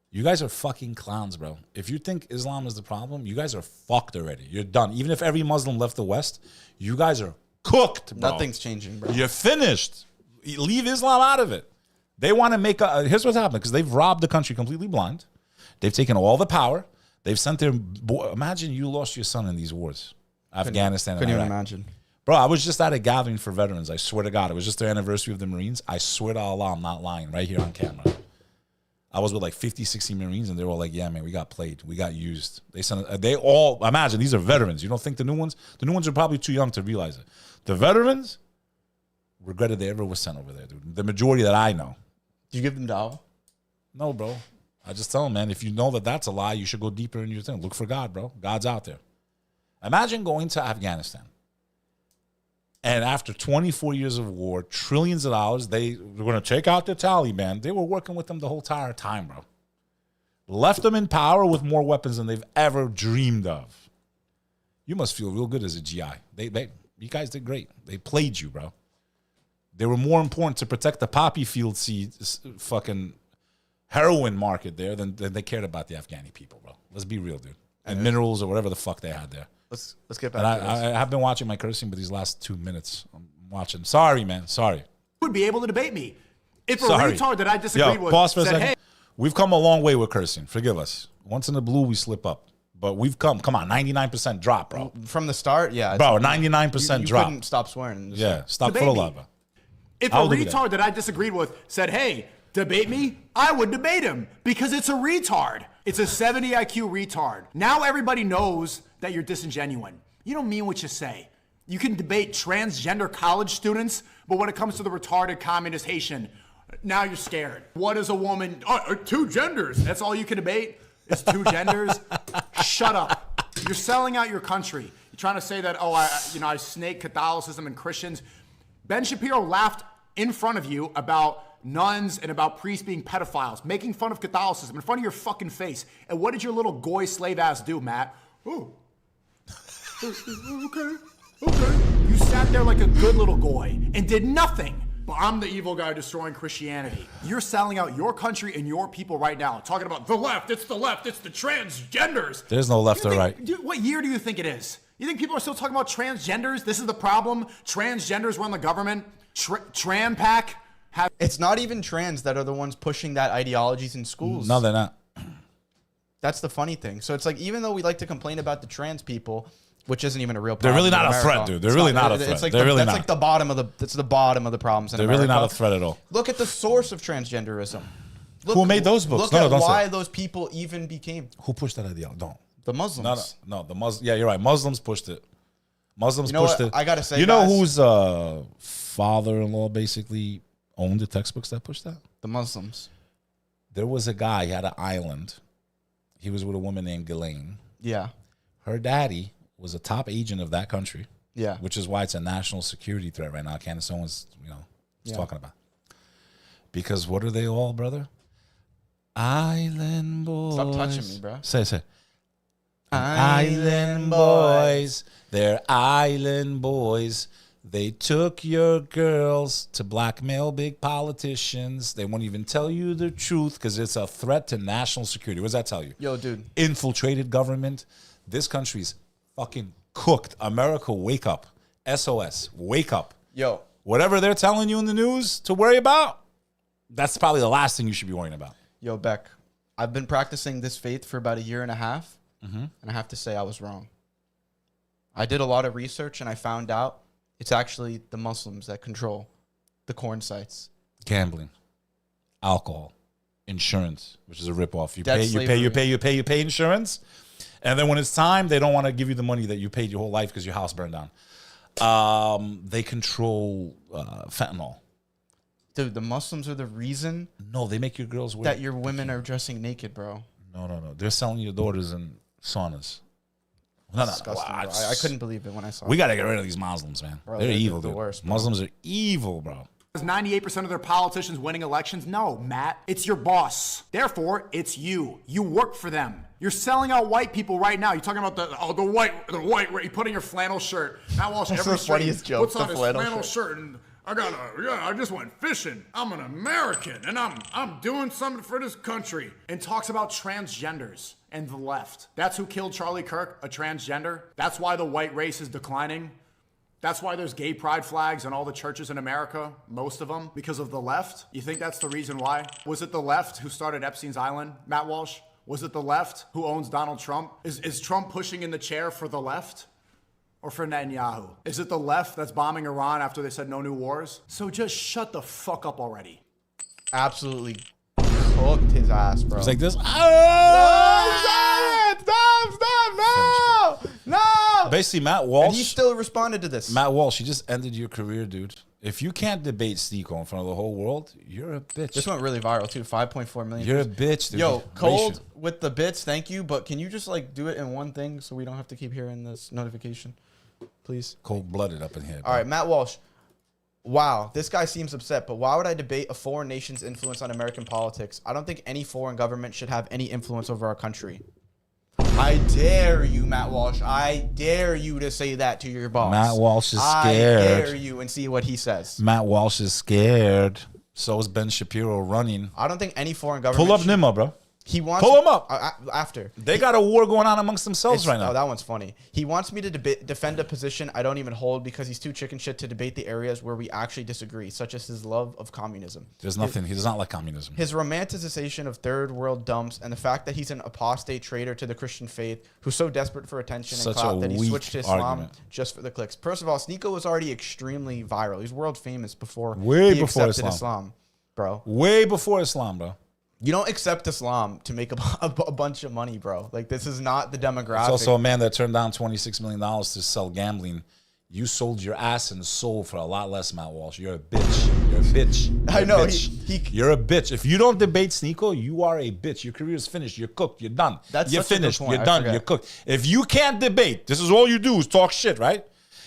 You guys are fucking clowns, bro. If you think Islam is the problem, you guys are fucked already. You're done. Even if every Muslim left the West, you guys are cooked, bro. Nothing's changing, bro. You're finished. Leave Islam out of it. They want to make a... Here's what's happened, because they've robbed the country completely blind. They've taken all the power. They've sent their... Imagine you lost your son in these wars. Afghanistan and Iraq. Couldn't even imagine. Bro, I was just at a gathering for veterans. I swear to God. It was just their anniversary of the Marines. I swear to Allah, I'm not lying. Right here on camera. I was with like 50, 60 Marines, and they were all like, yeah, man, we got played. We got used. They all... Imagine, these are veterans. You don't think the new ones... The new ones are probably too young to realize it. The veterans regretted they ever was sent over there, dude. The majority that I know. Do you give them dawah? No, bro. I just tell them, man, if you know that that's a lie, you should go deeper in your thing. Look for God, bro. God's out there. Imagine going to Afghanistan. And after 24 years of war, trillions of dollars, they were going to take out the Taliban. They were working with them the whole entire time, bro. Left them in power with more weapons than they've ever dreamed of. You must feel real good as a GI. You guys did great. They played you, bro. They were more important to protect the poppy field seeds, fucking heroin market there than they cared about the Afghani people, bro. Let's be real, dude. And minerals or whatever the fuck they had there. Let's get back and to this. I have been watching my cursing, but these last 2 minutes, I'm watching. Sorry, man. Sorry. Would be able to debate me. If a Sorry. retard that I disagreed with pause for a said, second. hey, We've come a long way with cursing. Forgive us. Once in the blue, we slip up. But we've come on, 99% drop, bro. From the start, yeah. Bro, 99% you drop. couldn't stop swearing. Yeah, stop Debate for the me. love. if a retard that I disagreed with said, hey, debate me, I would debate him because it's a retard. It's a 70 IQ retard. Now everybody knows that you're disingenuine. You don't mean what you say. You can debate transgender college students, but when it comes to the retarded communist Haitian, now you're scared. What is a woman? Two genders. That's all you can debate? It's two genders? Shut up. You're selling out your country. You're trying to say that, I snake Catholicism and Christians. Ben Shapiro laughed in front of you about nuns and about priests being pedophiles, making fun of Catholicism in front of your fucking face. And what did your little goy slave ass do, Matt? Oh, okay. You sat there like a good little goy and did nothing. But I'm the evil guy destroying Christianity. You're selling out your country and your people right now. Talking about the left, it's the transgenders. There's no left or right. What year do you think it is? You think people are still talking about transgenders? This is the problem? Transgenders run the government? Tran-pack? It's not even trans that are the ones pushing that ideologies in schools. No, they're not. That's the funny thing. So it's like, even though we like to complain about the trans people, which isn't even a real They're problem. really in not a threat, America. dude. They're It's really not- not a it's threat. like They're really that's not. like the bottom of the. It's the bottom of the problems in They're America. really not a threat at all. Look at the source of transgenderism. Look, Who made those books? Look No, at don't say why it. those people even became Who pushed that idea? Don't. the Muslims. No. The Muslims. Yeah, you're right. Muslims pushed it. Muslims You know pushed what? it. I gotta say, you know guys- whose father-in-law basically owned the textbooks that pushed that? The Muslims. There was a guy. He had an island. He was with a woman named Ghislaine. Yeah. Her daddy was a top agent of that country. Yeah. Which is why it's a national security threat right now. Candace Owens, is talking about. Because what are they all, brother? Island boys. Stop touching me, bro. Say. Island boys. They're island boys. They took your girls to blackmail big politicians. They won't even tell you the truth because it's a threat to national security. What does that tell you? Yo, dude. Infiltrated government. This country's fucking cooked. America, wake up. SOS, wake up. Yo. Whatever they're telling you in the news to worry about, that's probably the last thing you should be worrying about. Yo, Beck. I've been practicing this faith for about a year and a half, Mm-hmm. and I have to say I was wrong. I did a lot of research, and I found out it's actually the Muslims that control the corn sites. Gambling, alcohol, insurance, which is a ripoff. You Debt pay insurance, and then when it's time, they don't want to give you the money that you paid your whole life because your house burned down. They control fentanyl. Dude, the Muslims are the reason No, they make your girls wear that your women are dressing naked, bro. No. They're selling your daughters in saunas. No. Disgusting, bro. I couldn't believe it when I saw We it. got to get rid of these Muslims, man. Bro, they're they're evil, the dude. worst, bro. Muslims are evil, bro. Is 98% of their politicians winning elections? No, Matt. It's your boss. Therefore, it's you. You work for them. You're selling out white people right now. You're talking about the white. You put in your flannel shirt. Matt Walsh, That's every the funniest joke, puts on the his flannel flannel shirt and I just went fishing. I'm an American and I'm doing something for this country. And talks about transgenders and the left. That's who killed Charlie Kirk, a transgender. That's why the white race is declining. That's why there's gay pride flags in all the churches in America, most of them, because of the left. You think that's the reason why? Was it the left who started Epstein's Island, Matt Walsh? Was it the left who owns Donald Trump? Is Trump pushing in the chair for the left? Or for Netanyahu? Is it the left that's bombing Iran after they said no new wars? So just shut the fuck up already. Absolutely cooked his ass, bro. It's like this. Stop, no. Basically, Matt Walsh. And he still responded to this. Matt Walsh, you just ended your career, dude. If you can't debate Sneeko in front of the whole world, you're a bitch. This went really viral too. 5.4 million. You're a views. bitch, dude. Yo, Cold with the bits, thank you. But can you just like do it in one thing so we don't have to keep hearing this notification, please? Cold-blooded up in here. All right, Matt Walsh. Wow, this guy seems upset, but why would I debate a foreign nation's influence on American politics? I don't think any foreign government should have any influence over our country. I dare you, Matt Walsh. I dare you to say that to your boss. Matt Walsh is scared. I dare you and see what he says. Matt Walsh is scared. So is Ben Shapiro running. I don't think any foreign government Pull up should- Nima, bro. He wants Pull him up. After. They got a war going on amongst themselves right now. Oh, that one's funny. He wants me to defend a position I don't even hold because he's too chicken shit to debate the areas where we actually disagree, such as his love of communism. There's nothing. He does not like communism. His romanticization of third world dumps and the fact that he's an apostate traitor to the Christian faith who's so desperate for attention and Such clout a that he weak switched to Islam argument. just for the clicks. First of all, Sneeko was already extremely viral. He's world famous before Way he before accepted Islam. bro. Way before Islam, bro. You don't accept Islam to make a bunch of money, bro. Like, this is not the demographic. It's also a man that turned down $26 million to sell gambling. You sold your ass and soul for a lot less, Matt Walsh. You're a bitch. You're a bitch. You're I know. a bitch. You're a bitch. If you don't debate Sneeko, you are a bitch. Your career is finished. You're cooked. You're done. You're such a good finished. point. You're I done. forget. You're cooked. If you can't debate, this is all you do is talk shit, right?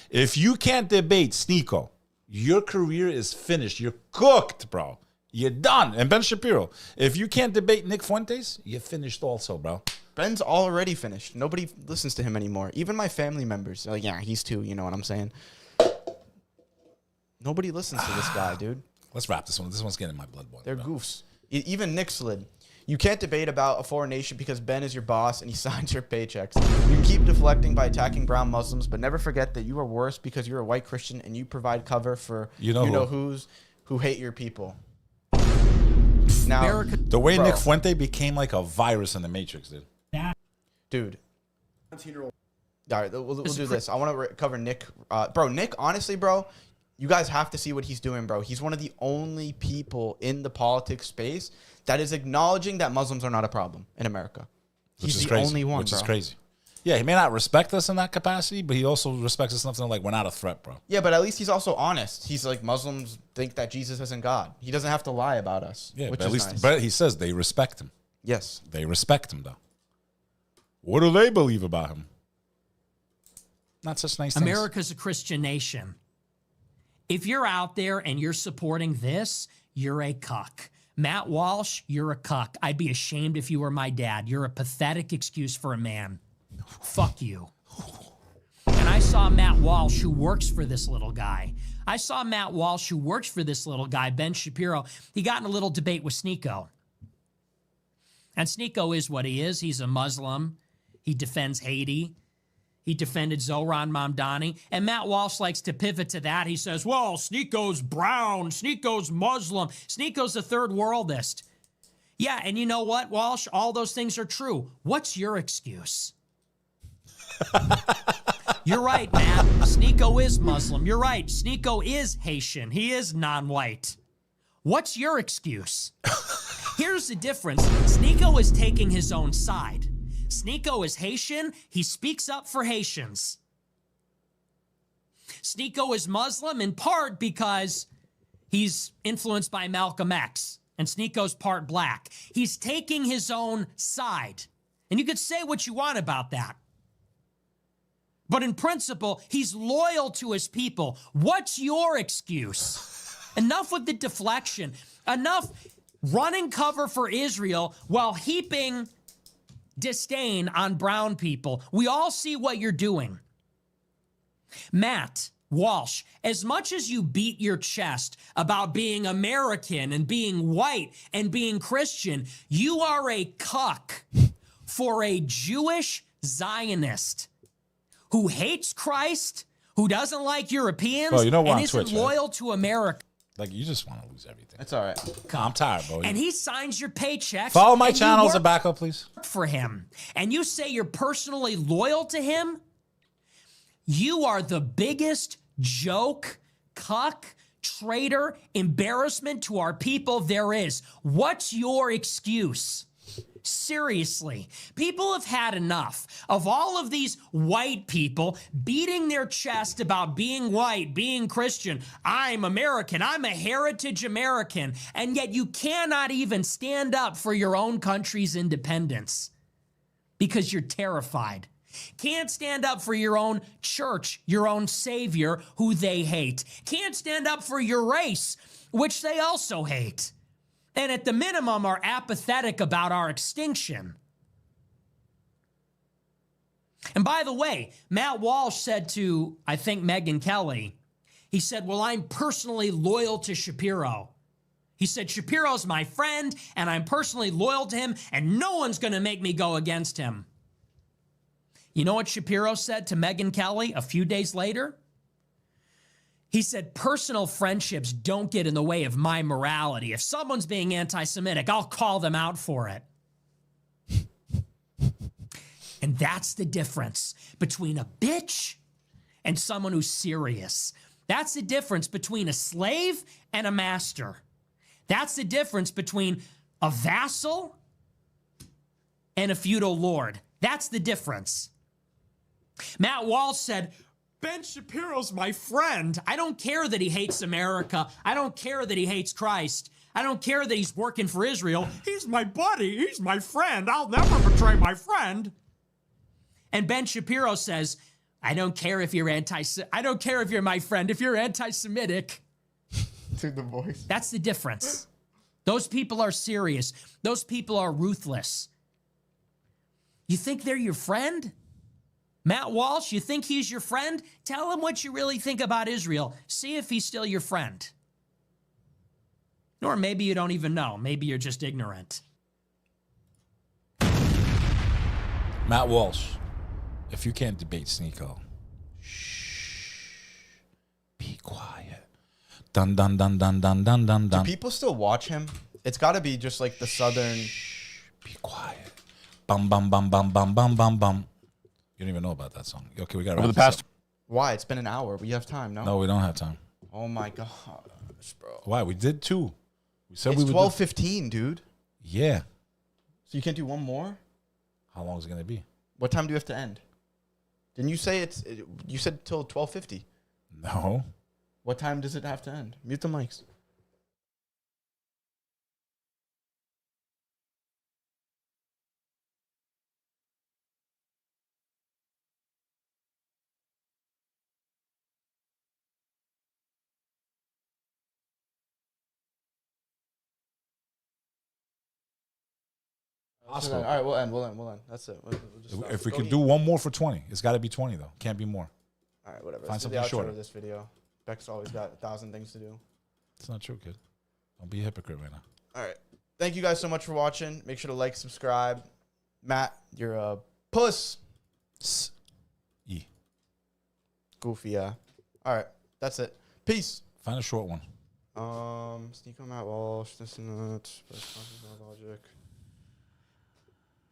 If you can't debate Sneeko, your career is finished. You're cooked, bro. You're done. And Ben Shapiro, if you can't debate Nick Fuentes, you're finished also, bro. Ben's already finished. Nobody listens to him anymore. Even my family members. Like, yeah, he's too. You know what I'm saying? Nobody listens to this guy, dude. Let's wrap this one. This one's getting my blood boiling. They're goofs. Even Nick slid. You can't debate about a foreign nation because Ben is your boss and he signs your paychecks. You can keep deflecting by attacking brown Muslims, but never forget that you are worse because you're a white Christian and you provide cover for you know who's who hate your people. Now, the way Nick Fuente became like a virus in the Matrix, dude. Dude. All right, we'll do this. I want to cover Nick. Bro, Nick, honestly, bro, you guys have to see what he's doing, bro. He's one of the only people in the politics space that is acknowledging that Muslims are not a problem in America. He's the only one, which is crazy. Yeah, he may not respect us in that capacity, but he also respects us enough to know, like, we're not a threat, bro. Yeah, but at least he's also honest. He's like, Muslims think that Jesus isn't God. He doesn't have to lie about us. Yeah, which but at is least nice. but he says they respect him. Yes. They respect him, though. What do they believe about him? Not such nice things. America's a Christian nation. If you're out there and you're supporting this, you're a cuck. Matt Walsh, you're a cuck. I'd be ashamed if you were my dad. You're a pathetic excuse for a man. Fuck you. And I saw Matt Walsh, who works for this little guy. I saw Matt Walsh, who works for this little guy, Ben Shapiro. He got in a little debate with 𝐒𝐞𝐤. And 𝐒𝐞𝐤 is what he is. He's a Muslim. He defends Haiti. He defended Zohran Mamdani. And Matt Walsh likes to pivot to that. He says, well, 𝐒𝐞𝐤's brown. 𝐒𝐞𝐤's Muslim. 𝐒𝐞𝐤's a third worldist. Yeah, and you know what, Walsh? All those things are true. What's your excuse? You're right, Matt. 𝐒𝐞𝐤 is Muslim. You're right. 𝐒𝐞𝐤 is Haitian. He is non-white. What's your excuse? Here's the difference. 𝐒𝐞𝐤 is taking his own side. 𝐒𝐞𝐤 is Haitian. He speaks up for Haitians. 𝐒𝐞𝐤 is Muslim in part because he's influenced by Malcolm X, and 𝐒𝐞𝐤's part black. He's taking his own side. And you could say what you want about that. But in principle, he's loyal to his people. What's your excuse? Enough with the deflection. Enough running cover for Israel while heaping disdain on brown people. We all see what you're doing. Matt Walsh, as much as you beat your chest about being American and being white and being Christian, you are a cuck for a Jewish Zionist who hates Christ, who doesn't like Europeans, you know what, and on isn't Twitch, loyal to America. Like, you just want to lose everything. That's all right. I'm tired, bro. And he signs your paychecks. Follow my and you channel as a work backup, please. for him. And you say you're personally loyal to him? You are the biggest joke, cuck, traitor, embarrassment to our people there is. What's your excuse? Seriously, people have had enough of all of these white people beating their chest about being white, being Christian. I'm American. I'm a heritage American. And yet you cannot even stand up for your own country's independence because you're terrified. Can't stand up for your own church, your own savior, who they hate. Can't stand up for your race, which they also hate. And at the minimum are apathetic about our extinction. And by the way, Matt Walsh said to, I think, Megyn Kelly, he said, well, I'm personally loyal to Shapiro. He said, Shapiro's my friend, and I'm personally loyal to him, and no one's going to make me go against him. You know what Shapiro said to Megyn Kelly a few days later? He said, personal friendships don't get in the way of my morality. If someone's being anti-Semitic, I'll call them out for it. And that's the difference between a bitch and someone who's serious. That's the difference between a slave and a master. That's the difference between a vassal and a feudal lord. That's the difference. Matt Walsh said, Ben Shapiro's my friend. I don't care that he hates America. I don't care that he hates Christ. I don't care that he's working for Israel. He's my buddy. He's my friend. I'll never betray my friend. And Ben Shapiro says, I don't care if you're I don't care if you're my friend. If you're anti-Semitic. To the voice. That's the difference. Those people are serious. Those people are ruthless. You think they're your friend? Matt Walsh, you think he's your friend? Tell him what you really think about Israel. See if he's still your friend. Or maybe you don't even know. Maybe you're just ignorant. Matt Walsh, if you can't debate 𝐒𝐞𝐤, shh, be quiet. Dun dun dun dun dun dun dun dun. Do people still watch him? It's got to be just like the southern. Shh, be quiet. Bum bum bum bum bum bum bum bum. You don't even know about that song. Okay, we got to Over the past. Why? It's been an hour. We have time, no? No, we don't have time. Oh my gosh, bro. Why? We did 2. We said It's we would 12:15, dude. Yeah. So you can't do one more? How long is it going to be? What time do you have to end? Didn't you say you said till 12:50? No. What time does it have to end? Mute the mics. All right, we'll end. That's it. We'll just stop. If we Go could eat. do one more for 20, it's got to be 20 though. Can't be more. All right, whatever. Find Let's do the something outro shorter. of this video. Beck's always got 1,000 things to do. It's not true, kid. Don't be a hypocrite right now. All right. Thank you guys so much for watching. Make sure to like, subscribe. Matt, you're a puss. E. Goofy, yeah. All right. That's it. Peace. Find a short one. Sneak on Matt Walsh. This and that. Logic.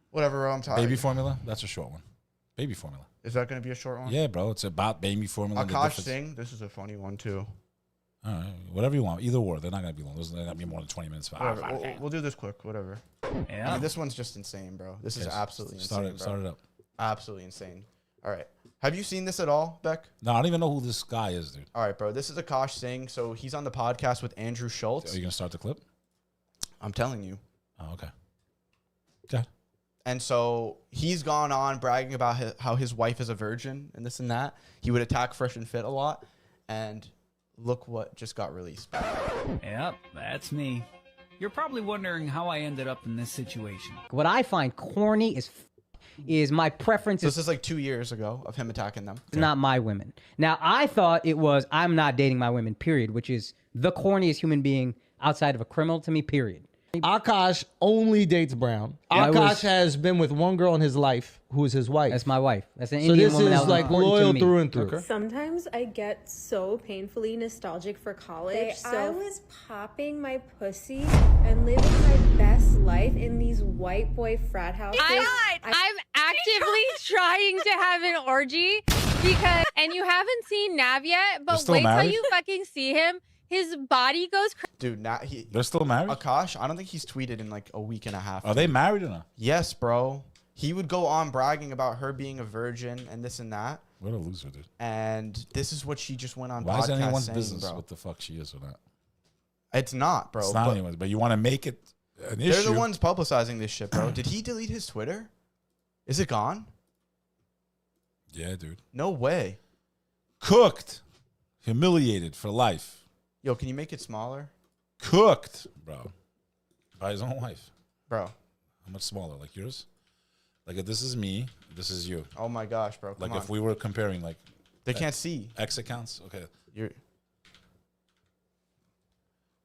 Whatever, I'm tired. Baby formula? That's a short one. Baby formula. Is that going to be a short one? Yeah, bro. It's about baby formula. and the Akash difference. Singh. This is a funny one, too. All right. Whatever you want. Either or. They're not going to be long. They're not going to be more than 20 minutes. Whatever. We'll do this quick. Whatever. Yeah. I mean, this one's just insane, bro. This is absolutely insane, Start it up. Absolutely insane. All right. Have you seen this at all, Beck? No, I don't even know who this guy is, dude. All right, bro. This is Akash Singh. So he's on the podcast with Andrew Are Schultz. you going to start the clip? I'm telling you. Oh, okay. Okay. And so he's gone on bragging about how his wife is a virgin and this and that. He would attack Fresh and Fit a lot. And look what just got released. Yep, that's me. You're probably wondering how I ended up in this situation. What I find corny is my preference This is like 2 years ago of him attacking them. not my women. Now, I thought it was I'm not dating my women, period, which is the corniest human being outside of a criminal to me, period. Akash only dates brown. Akash has been with one girl in his life who is his wife. That's my wife. That's an so Indian this woman. is that was like important to loyal me. through and through. Sometimes I get so painfully nostalgic for college. I was popping my pussy and living my best life in these white boy frat houses. I'm actively trying to have an orgy because, and you haven't seen Nav yet, but still wait married? till you fucking see him. His body goes crazy. Dude, now They're still married? Akash, I don't think he's tweeted in like a week and a half. Are they married or not? Yes, bro. He would go on bragging about her being a virgin and this and that. What a loser, dude. And this is what she just went on Why podcast is it anyone's saying, business bro. what the fuck she is or not? It's not, bro. It's not but anyone's, but you want to make it an issue. they're the ones publicizing this shit, bro. Did he delete his Twitter? Is it gone? Yeah, dude. No way. Cooked. Humiliated for life. Yo, can you make it smaller? Cooked, bro. By his own wife. Bro. How much smaller? Like yours? Like if this is me, this is you. Oh my gosh, bro. Like Come if on. we were comparing like They can't see. X accounts. Okay. You're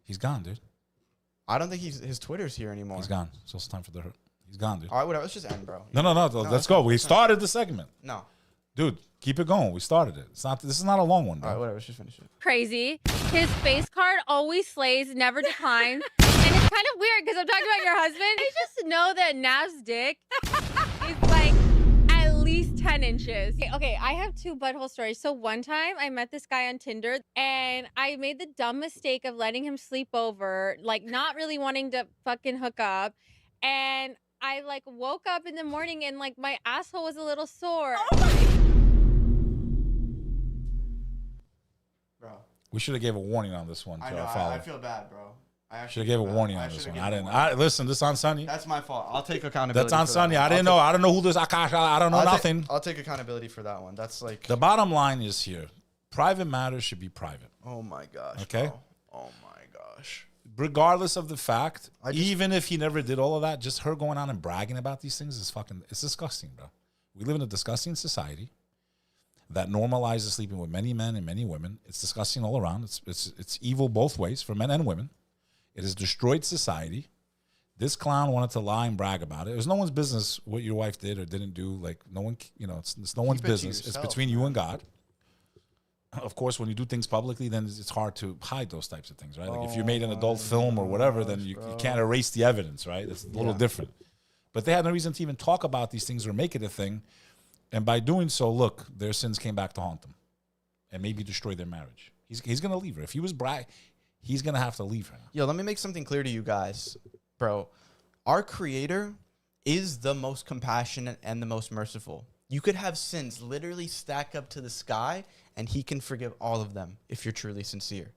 He's gone, dude. I don't think his Twitter's here anymore. He's gone. So it's time for the hurt. He's gone, dude. All right, whatever. Let's just end, bro. No, let's go. We started the segment. No. Dude, keep it going. We started it. It's not. This is not a long one, bro. All right, whatever. Let's just finish it. Crazy. His face card always slays, never declines. And it's kind of weird because I'm talking about your husband. I just know that Nav's dick is like at least 10 inches. Okay, I have 2 butthole stories. So one time I met this guy on Tinder and I made the dumb mistake of letting him sleep over, like not really wanting to fucking hook up. And I like woke up in the morning and like my asshole was a little sore. Bro. We should have gave a warning on this one to I know. our follower. I feel bad, bro. I Should have gave a warning on this one. I didn't. Listen, this on Sonny. That's my fault. I'll take accountability. That's on for Sonny. that one. I didn't know. I don't know who this Akash. I don't know nothing. I'll take accountability for that one. That's like The bottom line is here: private matters should be private. Oh my gosh. Okay. Bro. Oh my gosh. Regardless of the fact, even if he never did all of that, just her going on and bragging about these things is fucking. It's disgusting, bro. We live in a disgusting society that normalizes sleeping with many men and many women. It's disgusting all around. It's evil both ways for men and women. It has destroyed society. This clown wanted to lie and brag about it. It was no one's business what your wife did or didn't do. Like no one, it's no one's Keep it to business. It's yourself, between you and God. Of course, when you do things publicly, then it's hard to hide those types of things, right? Like if you made an adult film or whatever, then you can't erase the evidence, right? It's a little different. But they had no reason to even talk about these things or make it a thing And by doing so, look, their sins came back to haunt them and maybe destroy their marriage. He's going to leave her. If he was he's going to have to leave her. Yo, let me make something clear to you guys. Bro, our Creator is the most compassionate and the most merciful. You could have sins literally stack up to the sky, and he can forgive all of them if you're truly sincere.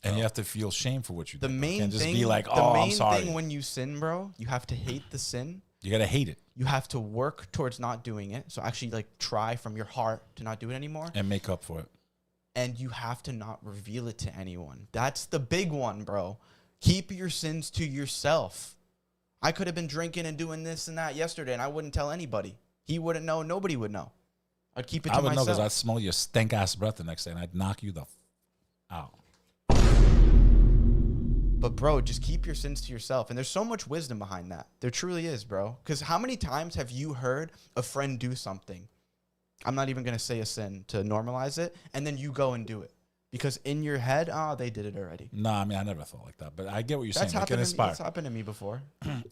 And you have to feel shame for what you did. The main can't just thing, be like, the oh, main I'm sorry. thing when you sin, bro, you have to hate the sin. You got to hate it. You have to work towards not doing it. So actually, like, try from your heart to not do it anymore. And make up for it. And you have to not reveal it to anyone. That's the big one, bro. Keep your sins to yourself. I could have been drinking and doing this and that yesterday, and I wouldn't tell anybody. He wouldn't know. Nobody would know. I'd keep it to I would myself. know because I'd smell your stank-ass breath the next day, and I'd knock you the out. But, bro, just keep your sins to yourself. And there's so much wisdom behind that. There truly is, bro. Because how many times have you heard a friend do something? I'm not even going to say a sin to normalize it. And then you go and do it. Because in your head, oh, they did it already. No, I mean, I never thought like that. But I get what you're That's saying. that's happened to me before.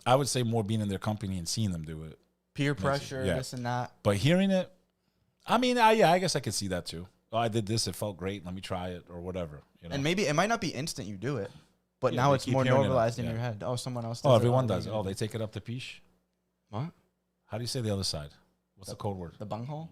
I would say more being in their company and seeing them do it. Peer pressure, this and that. But hearing it, I mean, yeah, I guess I could see that too. Oh, I did this. It felt great. Let me try it or whatever. You know? And maybe it might not be instant you do it. But Yeah, now they it's keep more hearing it. normalized in Yeah. your head. Oh, someone else does Oh, it. everyone I'm does it. gonna Oh, do they take it up the piche? What? How do you say the other side? What's the code word? The bunghole?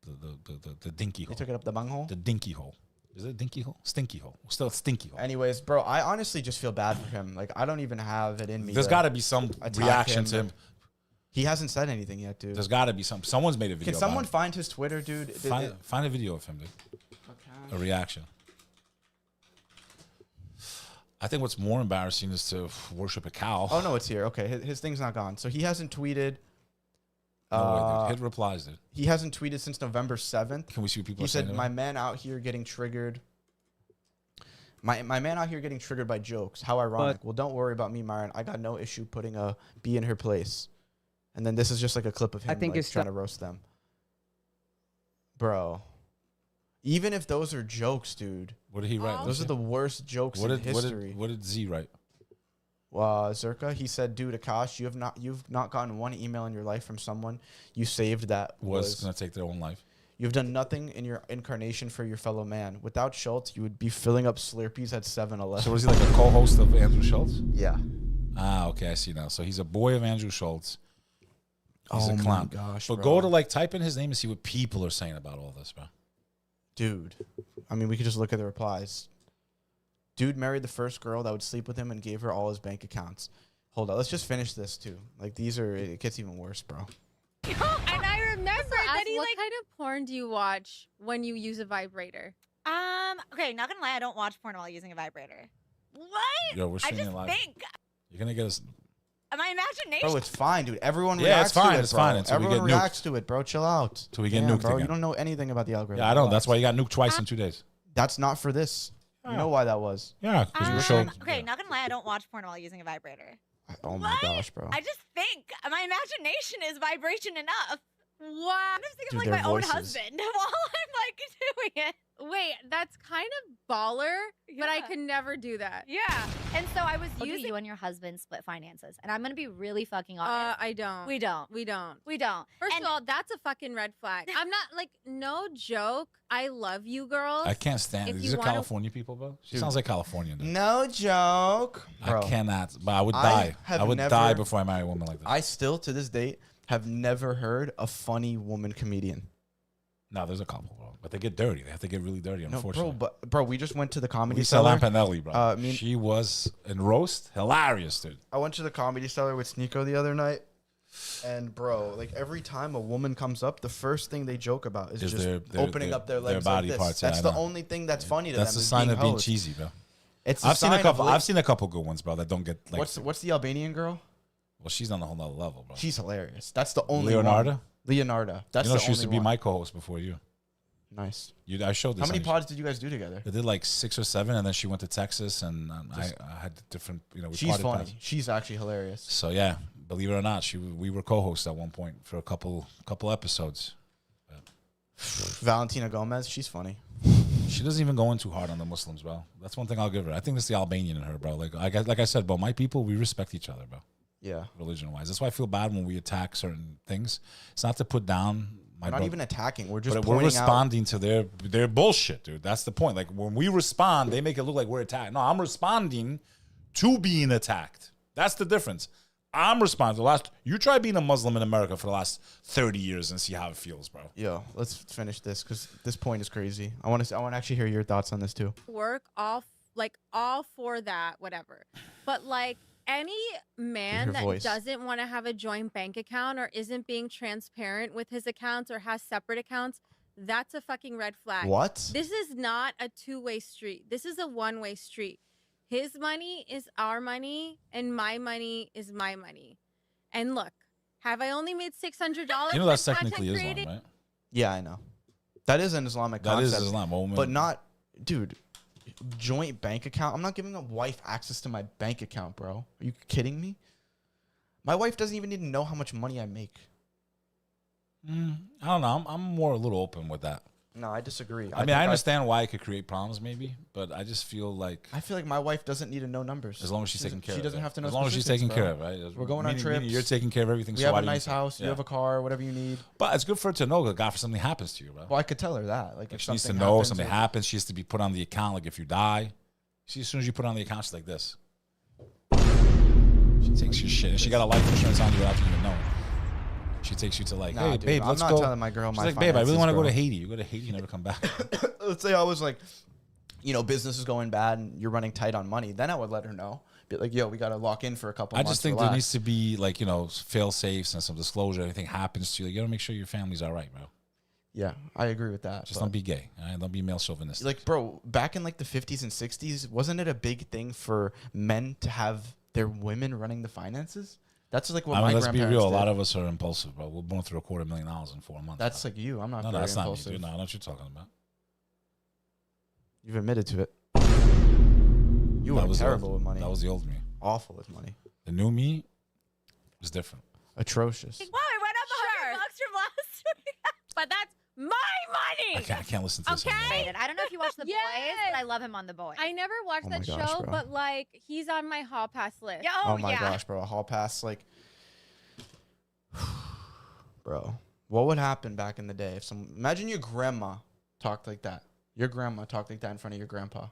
The dinky hole. They took it up the bunghole? The dinky hole. Is it a dinky hole? Stinky hole. Still a stinky hole. Anyways, bro, I honestly just feel bad for him. Like, I don't even have it in me. There's got to be some attack reaction to him. He hasn't said anything yet, dude. There's got to be some. Someone's made a video. Can someone find his Twitter, dude? Find a video of him, dude. A reaction. I think what's more embarrassing is to worship a cow. Oh, no, it's here. Okay, his thing's not gone. So he hasn't tweeted. No way, dude. Hit replies, dude. He hasn't tweeted since November 7th. Can we see what people He are saying? said, my man out here getting triggered. My man out here getting triggered by jokes. How ironic. Well, don't worry about me, Myron. I got no issue putting a B in her place. And then this is just like a clip of him like, trying to roast them. Bro. Even if those are jokes, dude. What did he write? Those are the worst jokes in history. What did Z write? 𝐁𝐞𝐤, he said, dude, Akash, you've not gotten one email in your life from someone you saved that was going to take their own life. You've done nothing in your incarnation for your fellow man. Without Schultz, you would be filling up Slurpees at 7-Eleven. So was he like a co-host of Andrew Schultz? Yeah. Ah, okay, I see now. So he's a boy of Andrew Schultz. He's a clown. My gosh, but bro. go to like type in his name and see what people are saying about all this, bro. Dude, I mean, we could just look at the replies. Dude married the first girl that would sleep with him and gave her all his bank accounts. Hold on, let's just finish this too. Like it gets even worse, bro. And I remember that he what kind of porn do you watch when you use a vibrator? Okay, not gonna lie, I don't watch porn while using a vibrator. What? Yo, we're I streaming just live. think You're gonna get us. my imagination. Bro, it's fine, dude. Everyone Yeah, reacts it's fine, to it, it's bro. fine until we Everyone get nuked. reacts to it, bro. Chill out. Till we get Damn, nuked bro. again. You don't know anything about the algorithm. Yeah, I don't. Relax. That's why you got nuked twice in 2 days. That's not for this. You know why that was. Yeah, because we showed. Okay, not gonna lie, I don't watch porn while using a vibrator. Oh my gosh, bro. I just think my imagination is vibration enough. Wow. I'm just thinking Dude, of like their my own voices. husband while I'm like doing it. Wait, that's kind of baller, but I could never do that. Yeah. And so I was Using you and your husband split finances, and I'm gonna be really fucking honest. I don't. We don't. We don't. We don't. First of all, that's a fucking red flag. I'm not like, no joke. I love you, girls. I can't stand it. If These you are wanna- California people, bro. She sounds like Californian. Dude. No joke. Bro, I cannot. But I would I die. have I would never- die before I marry a woman like that. I still, to this date, have never heard a funny woman comedian. No, there's a couple, bro. But they get dirty. They have to get really dirty, No, unfortunately. bro, we just went to the Comedy Lisa Cellar. Lampanelli, bro. Me and- She was in roast. Hilarious, dude. I went to the Comedy Cellar with Sneeko the other night. And, bro, like every time a woman comes up, the first thing they joke about is just opening up their legs body like this. parts. Yeah, That's I the know. only thing that's funny to That's them. a is sign of being hoes. cheesy, bro. It's I've seen a sign couple. of I've seen a couple good ones, bro. That don't get like. what's the Albanian girl? Well, she's on a whole nother level, bro. She's hilarious. That's the only Leonardo? one. Leonardo. That's you know, the she used to only be one. my co-host before you. Nice. I showed this. How many on- pods did you guys do together? I did like 6 or 7, and then she went to Texas, and I had different. You know, we She's parted funny. paths. She's actually hilarious. So yeah, believe it or not, we were co-hosts at one point for a couple episodes. Valentina Gomez, she's funny. She doesn't even go in too hard on the Muslims, bro. That's one thing I'll give her. I think it's the Albanian in her, bro. Like I said, bro, my people, we respect each other, bro. Yeah. Religion-wise. That's why I feel bad when we attack certain things. It's not to put down We're not even attacking. We're just But pointing we're responding to their bullshit, dude. That's the point. Like when we respond, they make it look like we're attacking. No, I'm responding to being attacked. That's the difference. I'm responding. You try being a Muslim in America for the last 30 years and see how it feels, bro. Yo, let's finish this because this point is crazy. I want to actually hear your thoughts on this too. Work all for that, whatever. But like any man that doesn't want to have a joint bank account or isn't being transparent with his accounts or has separate accounts, that's a fucking red flag. What? This is not a two-way street. This is a one-way street. His money is our money, and my money is my money. And look, have I only made $600? You know that's technically Islam, right? Yeah, I know. That is an Islamic concept. That is Islam. But not, dude, joint bank account. I'm not giving a wife access to my bank account, bro. Are you kidding me? My wife doesn't even need to know how much money I make. I don't know. I'm more a little open with that. No, I disagree. I mean, I understand why it could create problems, maybe, but I just feel like my wife doesn't need to know numbers. As long as she's taking care of it. She doesn't have to know. As long as she's taking care of it, right? We're going on trips. You're taking care of everything. We have a nice house. You have a car, whatever you need. But it's good for her to know that God, if something happens to you, bro. Well, I could tell her that. Like, if she needs to something know happens, something happens, she has to be put on the account. Like if you die, as soon as you put it on the account, she's like this. She takes your shit, and she got a life insurance on you without you even knowing. She takes you to like, hey, dude, babe, let's go. I'm not telling my girl She's my like, babe, I really want to go to bro. Haiti. You go to Haiti, you never come back. Let's say I was like, business is going bad and you're running tight on money. Then I would let her know. Be like, yo, we got to lock in for a couple months. I just think there needs to be like, fail safes and some disclosure. If anything happens to you, you got to make sure your family's all right, bro. Yeah, I agree with that. Just don't be gay. All right? Don't be male chauvinistic. Like, bro, back in like the 50s and 60s, wasn't it a big thing for men to have their women running the finances? That's like what my let's grandparents be real. did. A lot of us are impulsive, bro. We're going through $250,000 in 4 months. That's like you. I'm not very that's impulsive. Not me, dude. No, I know what you're talking about. You've admitted to it. You were terrible with money. That was the old me. Awful with money. The new me was different. Atrocious. Wow, it went up $100 from last week. But that's my money. I can't listen to this anymore. I don't know if you watch The Boys, but I love him on The Boys. I never watched that gosh, show, bro. but like he's on my hall pass list. Yeah, Oh my gosh, bro. A hall pass, like, bro. What would happen back in the day if imagine your grandma talked like that. Your grandma talked like that in front of your grandpa.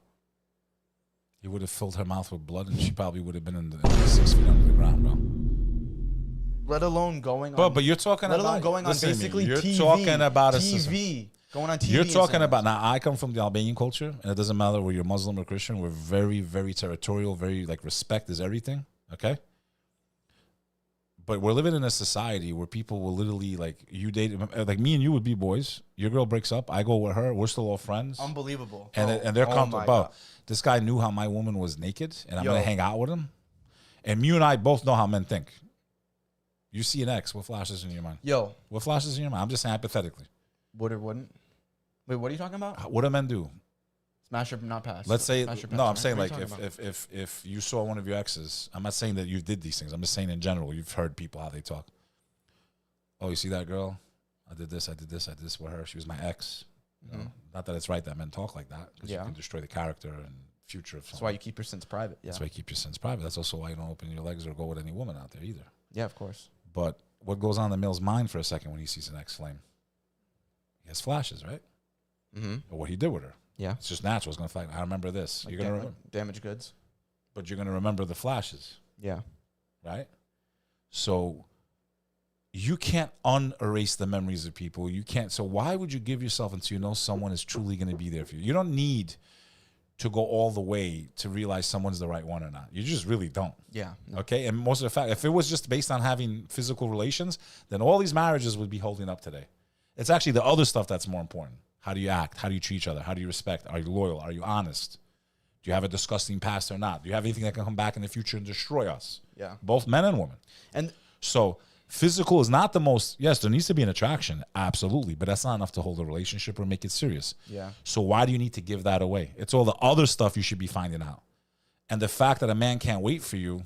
You would have filled her mouth with blood, and she probably would have been in the 6 feet under the ground, bro. Let alone going on. But you're talking let about alone going on basically you're TV. talking about TV. Going on TV. You're talking about now. I come from the Albanian culture, and it doesn't matter whether you're Muslim or Christian. We're very, very territorial. Very like respect is everything. Okay. But we're living in a society where people will literally like you date like me and you would be boys. Your girl breaks up. I go with her. We're still all friends. Unbelievable. And they're comfortable. This guy knew how my woman was naked, and I'm gonna hang out with him. And you and I both know how men think. You see an ex, what flashes in your mind? Yo. What flashes in your mind? I'm just saying hypothetically. Would or wouldn't? Wait, what are you talking about? What do men do? Smash or not pass? Let's say, Smash or pass, no, I'm right? saying What like are you talking about? if you saw one of your exes, I'm not saying that you did these things. I'm just saying in general, you've heard people how they talk. Oh, you see that girl? I did this with her. She was my ex. You know? Not that it's right that men talk like that, because you can destroy the character and future of someone. That's why you keep your sins private. Yeah. That's why you keep your sins private. That's also why you don't open your legs or go with any woman out there either. Yeah, of course. But what goes on in the male's mind for a second when he sees an ex-flame? He has flashes, right? Mm-hmm. Or what he did with her. Yeah. It's just natural. It's going to flag. I remember this. Like You're going to remember. Damaged goods. But you're going to remember the flashes. Yeah. Right? So you can't unerase the memories of people. You can't. So why would you give yourself until you know someone is truly going to be there for you? You don't need to go all the way to realize someone's the right one or not. You just really don't. Yeah. Okay? And most of the fact, if it was just based on having physical relations, then all these marriages would be holding up today. It's actually the other stuff that's more important. How do you act? How do you treat each other? How do you respect? Are you loyal? Are you honest? Do you have a disgusting past or not? Do you have anything that can come back in the future and destroy us? Yeah. Both men and women. And so physical is not the most, yes, there needs to be an attraction. Absolutely. But that's not enough to hold a relationship or make it serious. Yeah. So why do you need to give that away? It's all the other stuff you should be finding out. And the fact that a man can't wait for you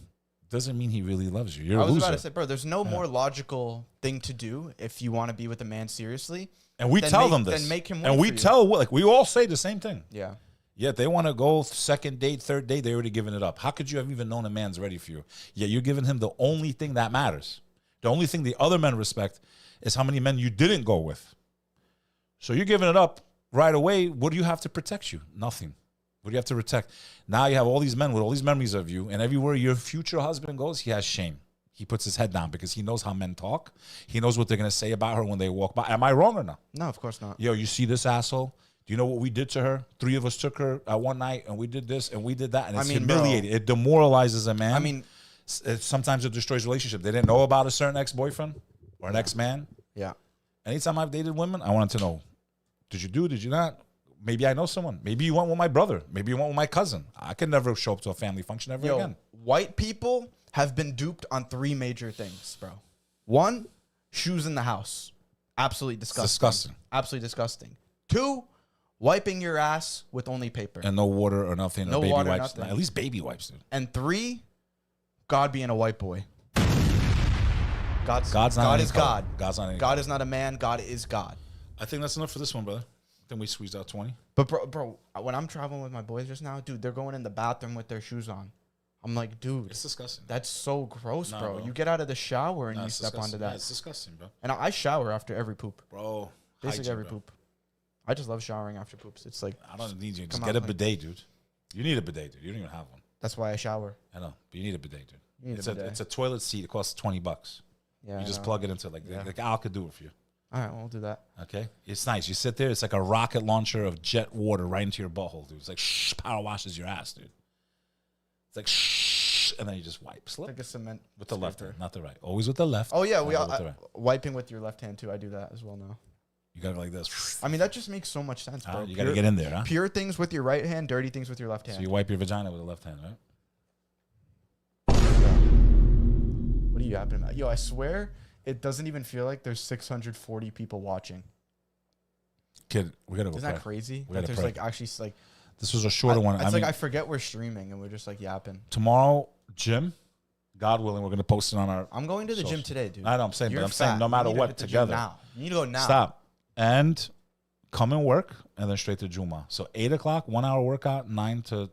doesn't mean he really loves you. You're a loser. I was about to say, bro, there's no more logical thing to do if you want to be with a man seriously. And we tell them this. Then make him wait and we for you. tell, like, we all say the same thing. Yeah. Yet they want to go second date, third date, they already given it up. How could you have even known a man's ready for you? Yeah, you're giving him the only thing that matters. The only thing the other men respect is how many men you didn't go with. So you're giving it up right away. What do you have to protect you? Nothing. What do you have to protect? Now you have all these men with all these memories of you, and everywhere your future husband goes, he has shame. He puts his head down because he knows how men talk. He knows what they're going to say about her when they walk by. Am I wrong or not? No, of course not. Yo, you see this asshole? Do you know what we did to her? 3 of us took her one night, and we did this, and we did that, and it's humiliating. It demoralizes a man. I mean, sometimes it destroys relationship. They didn't know about a certain ex-boyfriend or an ex-man. Yeah. Anytime I've dated women, I wanted to know, did you do? Did you not? Maybe I know someone. Maybe you went with my brother. Maybe you went with my cousin. I could never show up to a family function ever again. White people have been duped on 3 major things, bro. 1, shoes in the house. Absolutely disgusting. It's disgusting. Absolutely disgusting. 2, wiping your ass with only paper. And no water or nothing. No or baby water, wipes. nothing. At least baby wipes, dude. And 3, God being a white boy. God's not God any is color. God. God's not any God color. is not a man. God is God. I think that's enough for this one, brother. I think we squeezed out 20. But bro, when I'm traveling with my boys just now, dude, they're going in the bathroom with their shoes on. I'm like, dude, it's disgusting. That's so gross, Nah, bro. bro. You get out of the shower and you it's step onto disgusting. that. Yeah, it's disgusting, bro. And I shower after every poop, bro. Basically hygiene, every bro. poop. I just love showering after poops. It's like I don't need you. Just come get on, a like- bidet, dude. You need a bidet, dude. You don't even have one. That's why I shower. I know, but you need a bidet, dude. You need it's a bidet. it's a toilet seat. It costs $20. Yeah, you I just know. plug it into like Al could do it for you. All right, well, we'll do that. Okay, it's nice. You sit there. It's like a rocket launcher of jet water right into your butthole, dude. It's like power washes your ass, dude. It's like and then you just wipe. Slip. Like a cement with the left scraper. hand, not the right. Always with the left. Oh yeah, we never all, with the right. wiping with your left hand too. I do that as well now. You got to go like this. I mean, that just makes so much sense, bro. You got to get in there, huh? Pure things with your right hand, dirty things with your left hand. So you wipe your vagina with the left hand, right? What are you yapping about? Yo, I swear it doesn't even feel like there's 640 people watching. Kid, we gotta go. Isn't that pray. crazy? We That gotta there's pray. like actually like. This was a shorter one. It's like I forget we're streaming and we're just like yapping. Tomorrow, gym, God willing, we're gonna post it on our. I'm going to the social. gym today, dude. I know. I'm saying, You're but I'm saying fat. no You matter need to what, hit the gym together. now. You need to go now. Stop and come and work, and then straight to Juma. So 8 o'clock, 1 hour workout, 9 to.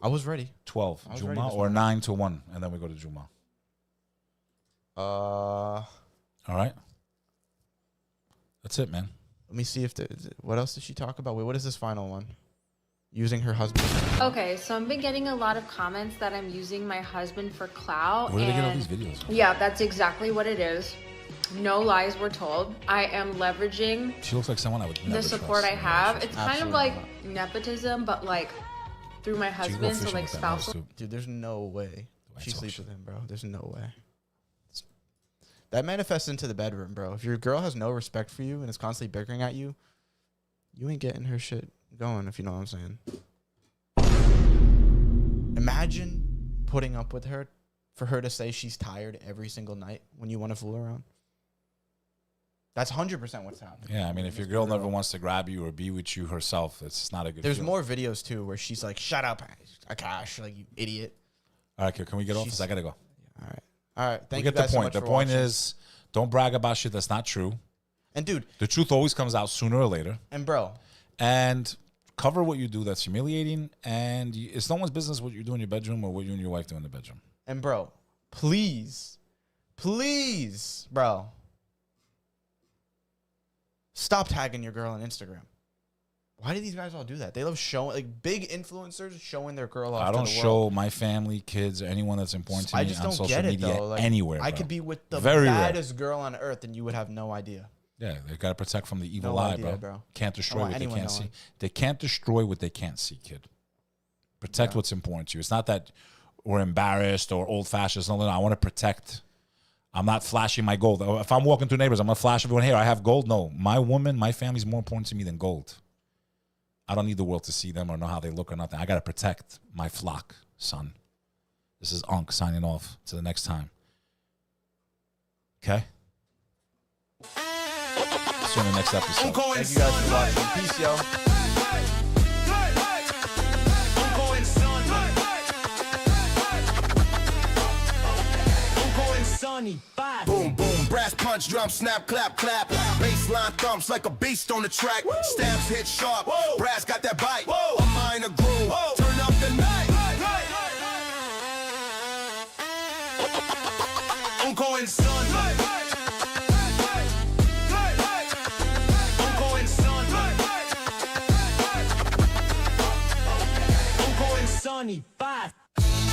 I was ready. 12 I was ready Juma this or morning. 9 to 1, and then we go to Juma. All right. That's it, man. Let me see if what else did she talk about? Wait, what is this final one? Using her husband. Okay, so I've been getting a lot of comments that I'm using my husband for clout. Where do they get all and these videos from? Yeah, that's exactly what it is. No lies were told. I am leveraging She looks like someone I would never the support trust. I have. It's kind of Absolutely like nepotism, but like through my go husband, so fishing like with that mouse, spousal. too. Dude, there's no way she talk sleeps shit. with him, bro. There's no way. That manifests into the bedroom, bro. If your girl has no respect for you and is constantly bickering at you, you ain't getting her shit going, if you know what I'm saying. Imagine putting up with her for her to say she's tired every single night when you want to fool around. That's 100% what's happening. Yeah, I mean, if your girl never wants to grab you or be with you herself, it's not a good There's feeling. more videos, too, where she's like, shut up, Akash, like, you idiot. All right, kid, can we get off She's- this? I got to go. All right. All right. Thank we you get the guys so point. much The for point watching. is, don't brag about shit that's not true. And, dude. The truth always comes out sooner or later. And, bro. And cover what you do that's humiliating. And it's no one's business what you do in your bedroom or what you and your wife do in the bedroom. And, bro, please, bro, stop tagging your girl on Instagram. Why do these guys all do that? They love showing, like, big influencers showing their girl off I to don't the show world. my family, kids, or anyone that's important to me I just on don't social get it, media though. Like, anywhere. I bro. could be with the Very rare. baddest girl on earth and you would have no idea. Yeah, they got to protect from the evil No eye, idea, bro. bro. Can't I destroy want what they anyone can't see. knowing. They can't destroy what they can't see, kid. Protect what's important to you. It's not that we're embarrassed or old-fashioned. No, I want to protect. I'm not flashing my gold. If I'm walking through neighbors, I'm going to flash everyone here. I have gold. No, my woman, my family's more important to me than gold. I don't need the world to see them or know how they look or nothing. I got to protect my flock, son. This is Unk signing off. Till the next time. Okay? See you in the next episode. Thank you guys for watching. Peace, yo. SONNY, boom, boom, brass punch, drum, snap, clap, clap. Baseline thumps like a beast on the track. Stamps hit sharp, brass got that bite. A minor groove, turn up the night. I'm going son. I'm going son. Sonny, 5.